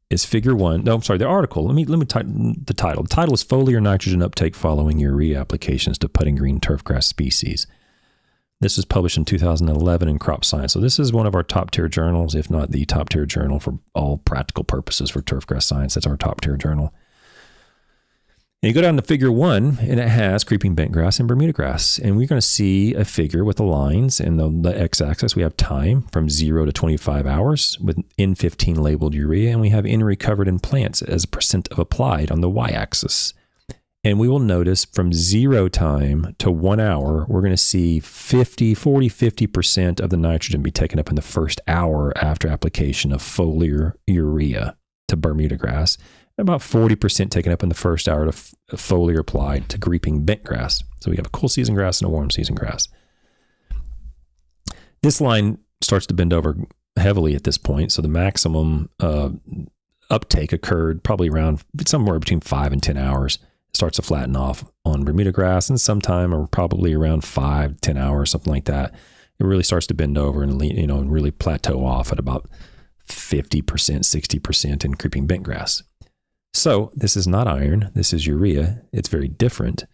is figure 1. No, I'm sorry, the article. Let me tighten the title. The title is Foliar Nitrogen Uptake Following Urea Applications to Putting Green Turfgrass Species. This was published in 2011 in Crop Science. So this is one of our top tier journals, if not the top tier journal for all practical purposes for turfgrass science. That's our top tier journal. And you go down to figure 1, and it has creeping bentgrass and Bermuda grass. And we're going to see a figure with the lines and the x-axis. We have time from 0 to 25 hours with N15 labeled urea, and we have N recovered in plants as a % of applied on the y-axis. And we will notice from 0 time to 1 hour, we're going to see 50% of the nitrogen be taken up in the first hour after application of foliar urea to Bermuda grass. About 40% taken up in the first hour to foliar applied to creeping bentgrass. So we have a cool season grass and a warm season grass. This line starts to bend over heavily at this point. So the maximum uptake occurred probably around somewhere between 5 and 10 hours. It starts to flatten off on Bermuda grass, and sometime or probably around 5, 10 hours, something like that. It really starts to bend over and really plateau off at about 50%, 60% in creeping bentgrass. So this is not iron. This is urea. It's very different.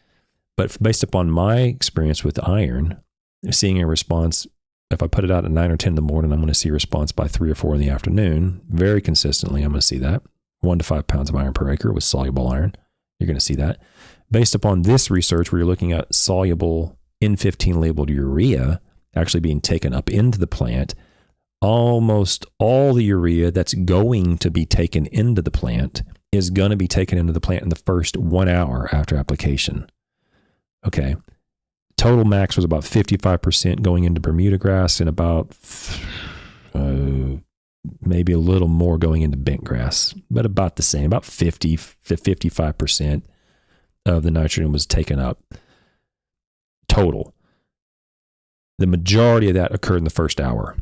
But based upon my experience with iron, seeing a response, if I put it out at 9 or 10 in the morning, I'm going to see a response by 3 or 4 in the afternoon. Very consistently, I'm going to see that. 1 to 5 pounds of iron per acre with soluble iron. You're going to see that. Based upon this research, where you're looking at soluble N15 labeled urea actually being taken up into the plant, almost all the urea that's going to be taken into the plant is going to be taken into the plant in the first 1 hour after application. Okay. Total max was about 55% going into Bermuda grass and about maybe a little more going into bent grass, but about the same, about 50 to 55% of the nitrogen was taken up total. The majority of that occurred in the first hour.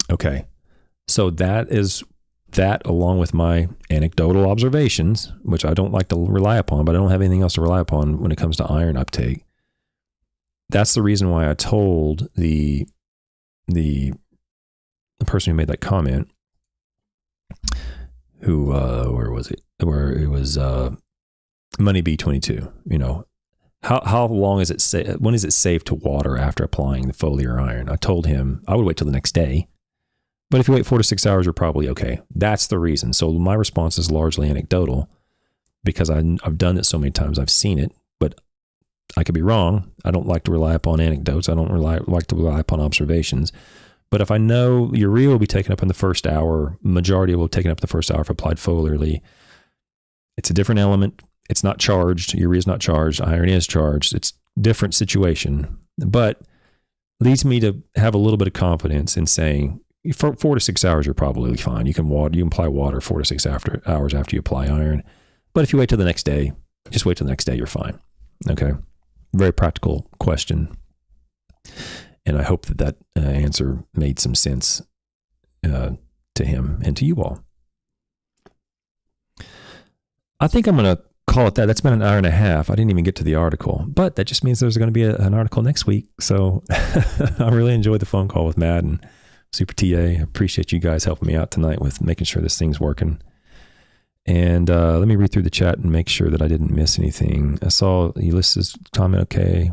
Okay. So that is that, along with my anecdotal observations, which I don't like to rely upon, but I don't have anything else to rely upon when it comes to iron uptake. That's the reason why I told the person who made that comment, who, where was it? Where it was, Money B22, you know, how long is it when is it safe to water after applying the foliar iron? I told him I would wait till the next day, but if you wait 4 to 6 hours, you're probably okay. That's the reason. So my response is largely anecdotal because I've done it so many times. I've seen it, but I could be wrong. I don't like to rely upon anecdotes. I don't like to rely upon observations. But if I know urea will be taken up in the first hour, majority will be taken up the first hour if applied foliarly. It's a different element. It's not charged. Urea is not charged. Iron is charged. It's a different situation, but leads me to have a little bit of confidence in saying for 4 to 6 hours, you're probably fine. You can apply water 4 to 6 hours after you apply iron. But if you wait till the next day, just wait till the next day, you're fine. Okay. Very practical question. And I hope that answer made some sense to him and to you all. I think I'm going to call it that. That's been an hour and a half. I didn't even get to the article, but that just means there's going to be an article next week. So I really enjoyed the phone call with Matt and Super TA. I appreciate you guys helping me out tonight with making sure this thing's working. And let me read through the chat and make sure that I didn't miss anything. I saw Ulysses comment. Okay.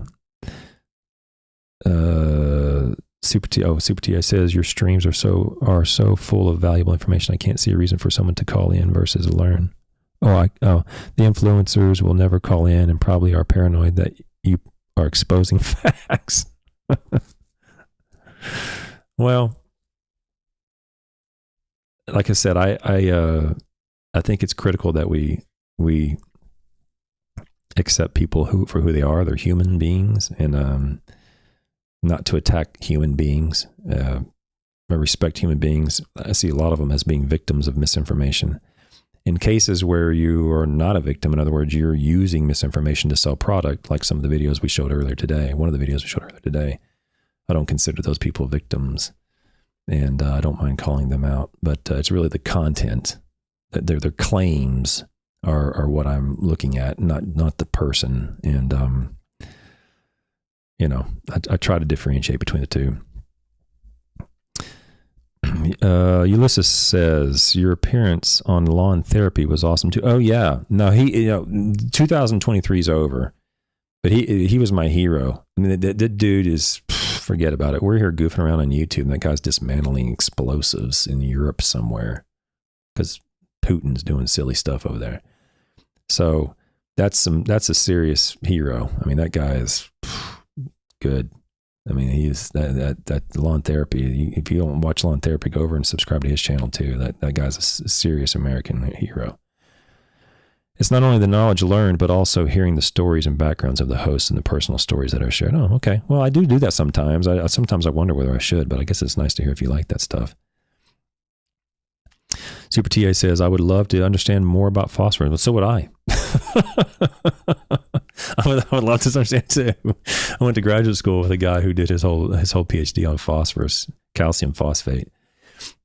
Super TA says your streams are so full of valuable information. I can't see a reason for someone to call in versus learn. The influencers will never call in and probably are paranoid that you are exposing facts. Well, like I said, I think it's critical that we accept people for who they are. They're human beings, and not to attack human beings. I respect human beings. I see a lot of them as being victims of misinformation. In cases where you are not a victim, in other words, you're using misinformation to sell product, like some of the videos we showed earlier today, one of the videos we showed earlier today, I don't consider those people victims, and I don't mind calling them out. But it's really the content, that their claims are what I'm looking at, not the person. And I try to differentiate between the two. Ulysses says your appearance on Lawn Therapy was awesome too. Oh yeah, no, 2023 is over, but he was my hero. I mean, that dude is, forget about it. We're here goofing around on YouTube, and that guy's dismantling explosives in Europe somewhere because Putin's doing silly stuff over there. So that's a serious hero. I mean, that guy is good. I mean, he is that Lawn Therapy. If you don't watch Lawn Therapy, go over and subscribe to his channel too. That guy's a serious American hero. It's not only the knowledge learned, but also hearing the stories and backgrounds of the hosts and the personal stories that are shared. Oh, okay. Well, I do that sometimes. Sometimes I wonder whether I should, but I guess it's nice to hear if you like that stuff. Super TA says, I would love to understand more about phosphorus. Well, so would I. I would love to understand too. I went to graduate school with a guy who did his whole PhD on phosphorus, calcium phosphate.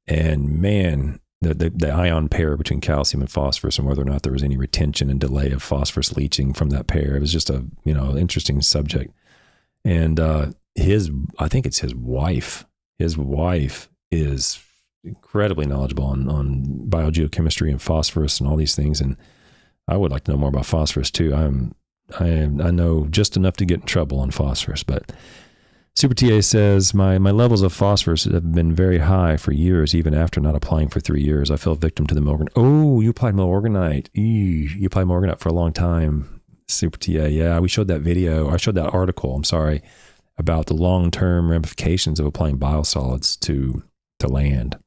And man, the ion pair between calcium and phosphorus, and whether or not there was any retention and delay of phosphorus leaching from that pair. It was just a, interesting subject. And I think it's his wife. His wife is incredibly knowledgeable on biogeochemistry and phosphorus and all these things. And I would like to know more about phosphorus too. I know just enough to get in trouble on phosphorus, but Super TA says, my levels of phosphorus have been very high for years, even after not applying for 3 years. I fell victim to the Morgan. Oh, you applied Morganite. You applied Morganite for a long time. Super TA. Yeah, we showed that video. I showed that article, I'm sorry, about the long-term ramifications of applying biosolids to land.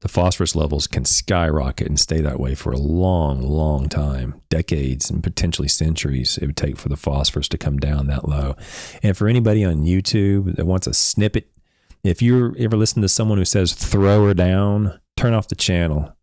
The phosphorus levels can skyrocket and stay that way for a long, long time, decades and potentially centuries it would take for the phosphorus to come down that low. And for anybody on YouTube that wants a snippet, if you're ever listening to someone who says throw her down, turn off the channel.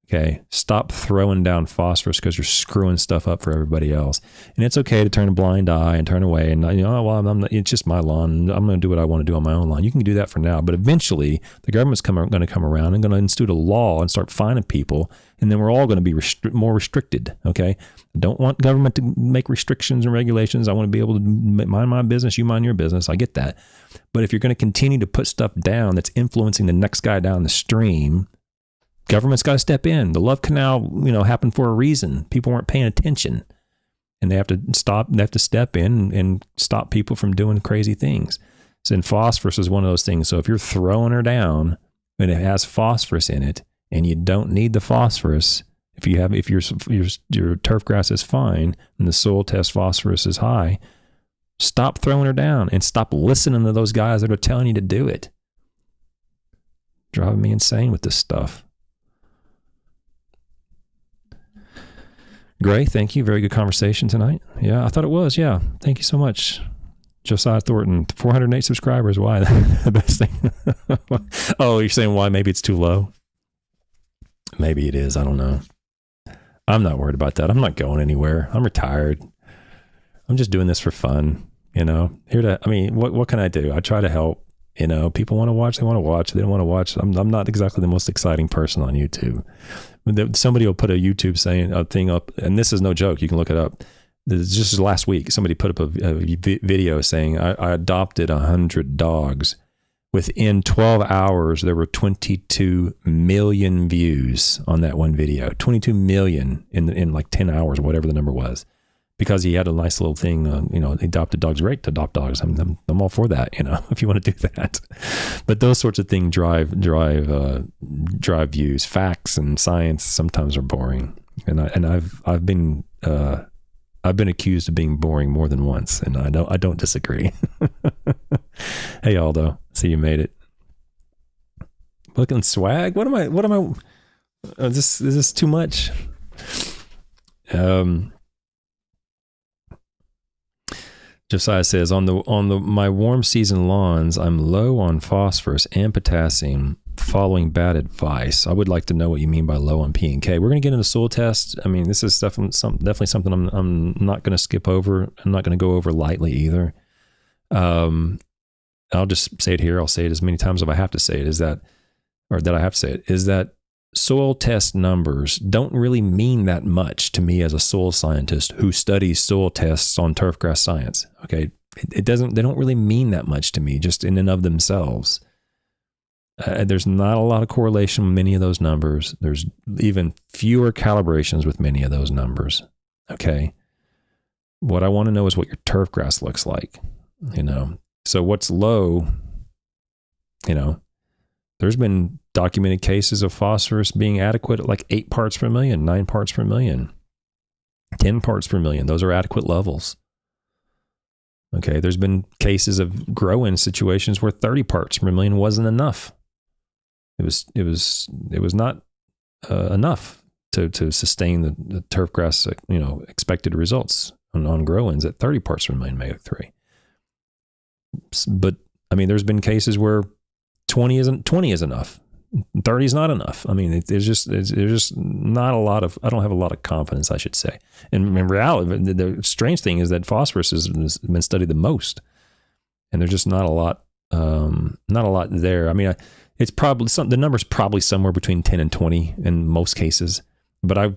Okay, stop throwing down phosphorus because you're screwing stuff up for everybody else. And it's okay to turn a blind eye and turn away and, it's just my lawn. I'm going to do what I want to do on my own lawn. You can do that for now, but eventually the government's going to come around and going to institute a law and start fining people, and then we're all going to be more restricted. Okay, I don't want government to make restrictions and regulations. I want to be able to mind my business. You mind your business. I get that, but if you're going to continue to put stuff down that's influencing the next guy down the stream, government's got to step in. The Love Canal, happened for a reason. People weren't paying attention, and they have to stop. They have to step in and stop people from doing crazy things. So, and phosphorus is one of those things. So if you're throwing her down and it has phosphorus in it, and you don't need the phosphorus, if your turf grass is fine and the soil test phosphorus is high, stop throwing her down and stop listening to those guys that are telling you to do it. Driving me insane with this stuff. Gray, thank you. Very good conversation tonight. Yeah, I thought it was. Yeah. Thank you so much. Josiah Thornton, 408 subscribers. Why? The best thing. Oh, you're saying why? Maybe it's too low. Maybe it is. I don't know. I'm not worried about that. I'm not going anywhere. I'm retired. I'm just doing this for fun. What can I do? I try to help. People want to watch. They want to watch. They don't want to watch. I'm not exactly the most exciting person on YouTube. Somebody will put a YouTube thing up, and this is no joke. You can look it up. Just last week, somebody put up a video saying, I adopted 100 dogs. Within 12 hours, there were 22 million views on that one video. 22 million in like 10 hours, whatever the number was. Because he had a nice little thing, adopted dogs, great to adopt dogs. I'm all for that, if you want to do that. But those sorts of things drive views. Facts and science sometimes are boring, and I've been accused of being boring more than once, and I don't disagree. Hey Aldo, see you made it. Looking swag. What am I? Is this too much? Josiah says, on my warm season lawns, I'm low on phosphorus and potassium following bad advice. I would like to know what you mean by low on P and K. We're going to get into soil tests. I mean, this is definitely something I'm not going to skip over. I'm not going to go over lightly either. I'll just say it here. I'll say it as many times as I have to say it, is that soil test numbers don't really mean that much to me as a soil scientist who studies soil tests on turfgrass science. Okay. They don't really mean that much to me just in and of themselves. There's not a lot of correlation with many of those numbers. There's even fewer calibrations with many of those numbers. Okay. What I want to know is what your turfgrass looks like, So what's low, there's been documented cases of phosphorus being adequate at like 8 parts per million, 9 parts per million, 10 parts per million. Those are adequate levels. Okay. There's been cases of grow-in situations where 30 parts per million wasn't enough. It was not enough to sustain the turfgrass, expected results on grow-ins at 30 parts per million omega-3. But I mean, there's been cases where 20 is enough. 30 is not enough. I mean, there's just not a lot of, I don't have a lot of confidence, I should say. And in reality, the strange thing is that phosphorus has been studied the most, and there's just not a lot there. I mean, it's probably the number's probably somewhere between 10 and 20 in most cases, but I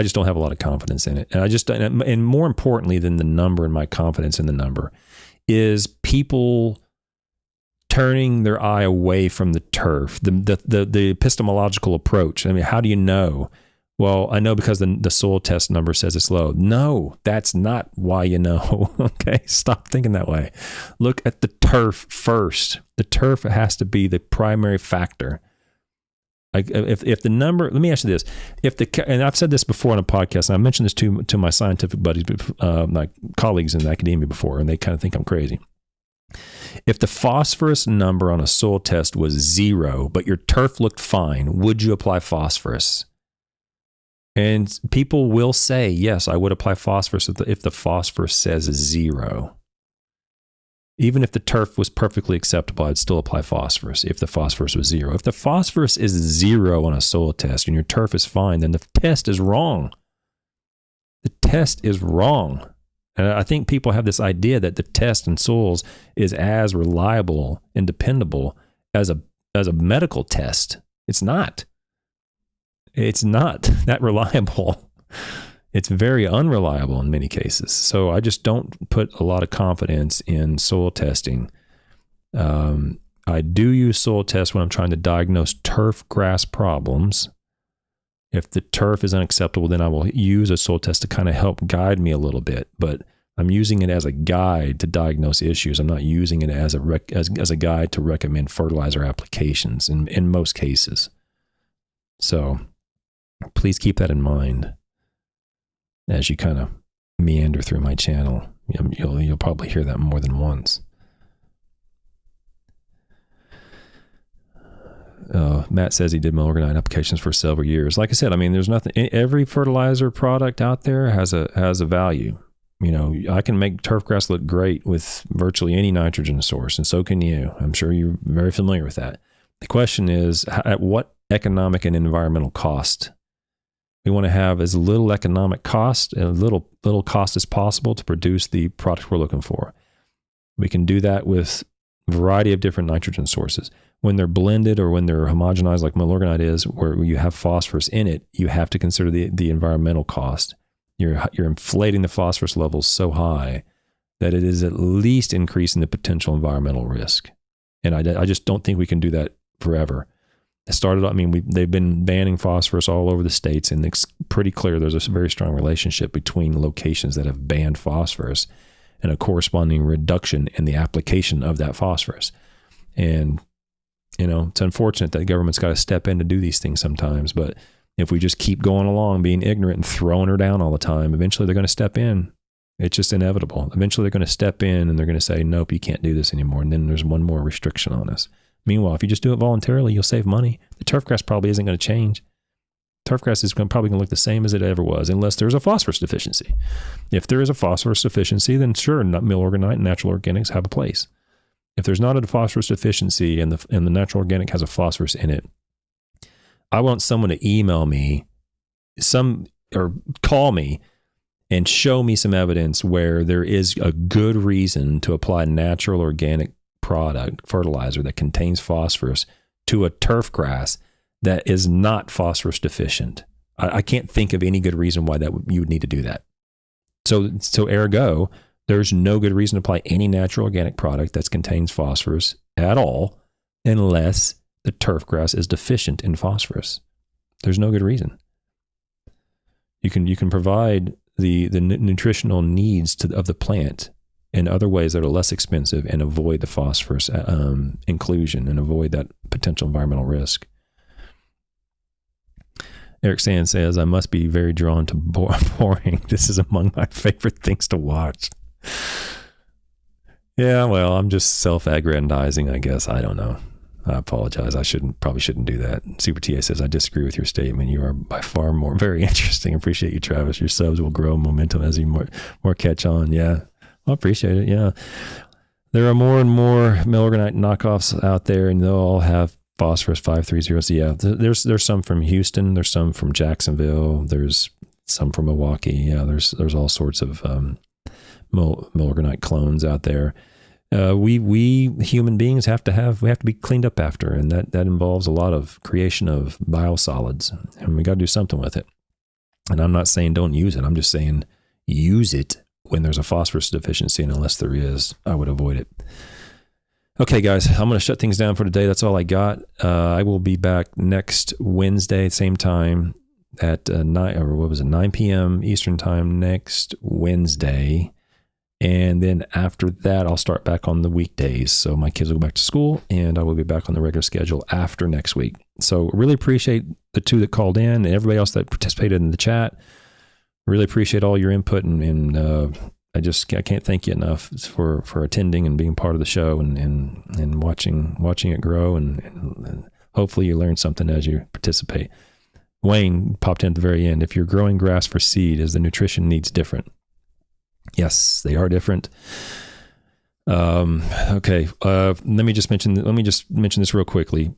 just don't have a lot of confidence in it. And more importantly than the number and my confidence in the number is people turning their eye away from the turf, the epistemological approach. I mean, how do you know? Well, I know because the soil test number says it's low. No, that's not why you know. Okay, stop thinking that way. Look at the turf first. The turf has to be the primary factor. Like if the number, let me ask you this: and I've said this before on a podcast, and I mentioned this to my scientific buddies, my colleagues in academia before, and they kind of think I'm crazy. If the phosphorus number on a soil test was 0, but your turf looked fine, would you apply phosphorus? And people will say, yes, I would apply phosphorus if the phosphorus says 0. Even if the turf was perfectly acceptable, I'd still apply phosphorus if the phosphorus was 0. If the phosphorus is 0 on a soil test and your turf is fine, then the test is wrong. The test is wrong. And I think people have this idea that the test in soils is as reliable and dependable as a medical test. It's not. It's not that reliable. It's very unreliable in many cases. So I just don't put a lot of confidence in soil testing. I do use soil tests when I'm trying to diagnose turf grass problems. If the turf is unacceptable, then I will use a soil test to kind of help guide me a little bit. But I'm using it as a guide to diagnose issues. I'm not using it as a guide to recommend fertilizer applications in most cases. So please keep that in mind as you kind of meander through my channel. You'll probably hear that more than once. Matt says he did milorganite applications for several years. Like I said, I mean, there's nothing. Every fertilizer product out there has a value. You know, I can make turfgrass look great with virtually any nitrogen source, and so can you. I'm sure you're very familiar with that. The question is, at what economic and environmental cost? We want to have as little economic cost and little cost as possible to produce the product we're looking for. We can do that with a variety of different nitrogen sources. When they're blended or when they're homogenized like milorganite is, where you have phosphorus in it, you have to consider the environmental cost. You're inflating the phosphorus levels so high that it is at least increasing the potential environmental risk. And I just don't think we can do that forever. They've been banning phosphorus all over the states, and it's pretty clear there's a very strong relationship between locations that have banned phosphorus and a corresponding reduction in the application of that phosphorus. And, you know, it's unfortunate that the government's got to step in to do these things sometimes, but if we just keep going along being ignorant and throwing her down all the time, eventually they're going to step in. It's just inevitable. Eventually they're going to step in and they're going to say, nope, you can't do this anymore. And then there's one more restriction on us. Meanwhile, if you just do it voluntarily, you'll save money. The turfgrass probably isn't going to change. Turfgrass is probably going to look the same as it ever was, unless there's a phosphorus deficiency. If there is a phosphorus deficiency, then sure, milorganite and natural organics have a place. If there's not a phosphorus deficiency and the natural organic has a phosphorus in it, I want someone to email me or call me and show me some evidence where there is a good reason to apply natural organic product, fertilizer that contains phosphorus to a turfgrass that is not phosphorus deficient. I can't think of any good reason why you would need to do that. So ergo, there's no good reason to apply any natural organic product that contains phosphorus at all unless the turfgrass is deficient in phosphorus. There's no good reason. You can provide the nutritional needs of the plant in other ways that are less expensive and avoid the phosphorus inclusion and avoid that potential environmental risk. Eric Sand says, I must be very drawn to boring. This is among my favorite things to watch. Yeah, well, I'm just self-aggrandizing, I guess. I don't know. I apologize. I probably shouldn't do that. Super TA says, I disagree with your statement. You are by far very interesting. Appreciate you, Travis. Your subs will grow momentum as you more catch on. Yeah, I appreciate it. Yeah. There are more and more milorganite knockoffs out there, and they'll all have phosphorus 530. So yeah, there's some from Houston. There's some from Jacksonville. There's some from Milwaukee. Yeah, there's all sorts of milorganite clones out there. We human beings have to be cleaned up after, and that involves a lot of creation of biosolids, and we got to do something with it. And I'm not saying don't use it. I'm just saying use it when there's a phosphorus deficiency, and unless there is, I would avoid it. Okay, guys, I'm going to shut things down for today. That's all I got. I will be back next Wednesday, same time at 9 p.m. Eastern time next Wednesday. And then after that, I'll start back on the weekdays. So my kids will go back to school and I will be back on the regular schedule after next week. So really appreciate the 2 that called in and everybody else that participated in the chat. Really appreciate all your input and I can't thank you enough for attending and being part of the show and watching it grow and hopefully you learn something as you participate. Wayne popped in at the very end. If you're growing grass for seed, is the nutrition needs different? Yes, they are different. Okay. Let me just mention this real quickly.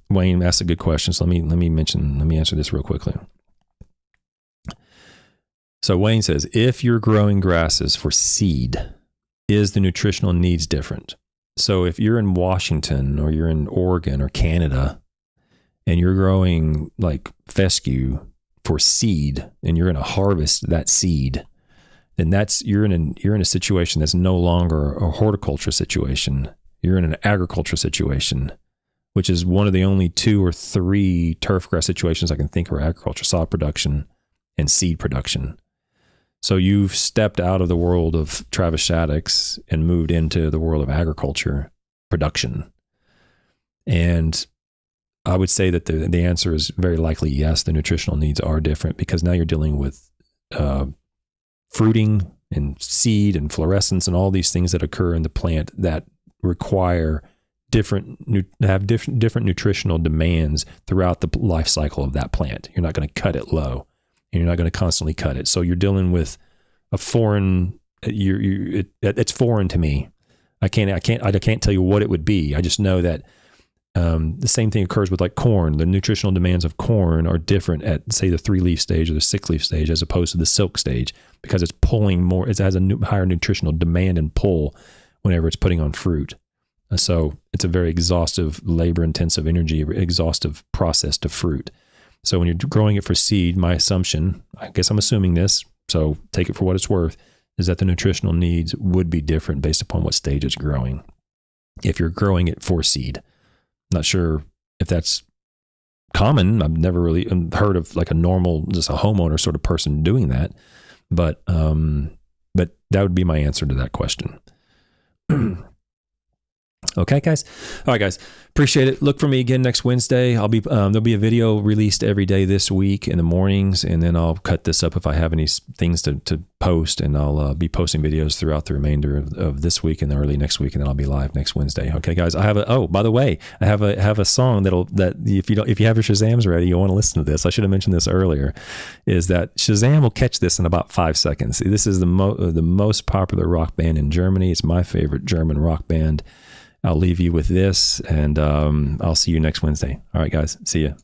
Wayne asked a good question, so let me answer this real quickly. So Wayne says, if you're growing grasses for seed, is the nutritional needs different? So if you're in Washington or you're in Oregon or Canada and you're growing like fescue for seed and you're going to harvest that seed, then you're in a situation that's no longer a horticulture situation. You're in an agriculture situation, which is one of the only 2 or 3 turfgrass situations I can think of: agriculture, sod production, and seed production. So you've stepped out of the world of Travis Shaddix and moved into the world of agriculture production. And I would say that the answer is very likely yes, the nutritional needs are different because now you're dealing with fruiting and seed and fluorescence and all these things that occur in the plant that require different nutritional demands throughout the life cycle of that plant. You're not going to cut it low. And you're not going to constantly cut it. So you're dealing with a foreign, it's foreign to me. I can't tell you what it would be. I just know that the same thing occurs with like corn. The nutritional demands of corn are different at, say, the 3-leaf stage or the 6-leaf stage as opposed to the silk stage because it's pulling more, it has a higher nutritional demand and pull whenever it's putting on fruit. So it's a very exhaustive, labor-intensive, exhaustive process to fruit. So when you're growing it for seed, my assumption, I guess I'm assuming this, so take it for what it's worth, is that the nutritional needs would be different based upon what stage it's growing. If you're growing it for seed, not sure if that's common. I've never really heard of like a normal, just a homeowner sort of person doing that, but that would be my answer to that question. Okay, guys. All right, guys. Appreciate it. Look for me again next Wednesday. I'll be there'll be a video released every day this week in the mornings, and then I'll cut this up if I have any things to post, and I'll be posting videos throughout the remainder of this week and the early next week, and then I'll be live next Wednesday. Okay, guys. I have by the way, I have a song that if you have your Shazams ready, you'll want to listen to this. I should have mentioned this earlier. Is that Shazam will catch this in about 5 seconds. This is the most popular rock band in Germany. It's my favorite German rock band. I'll leave you with this, and I'll see you next Wednesday. All right, guys. See ya.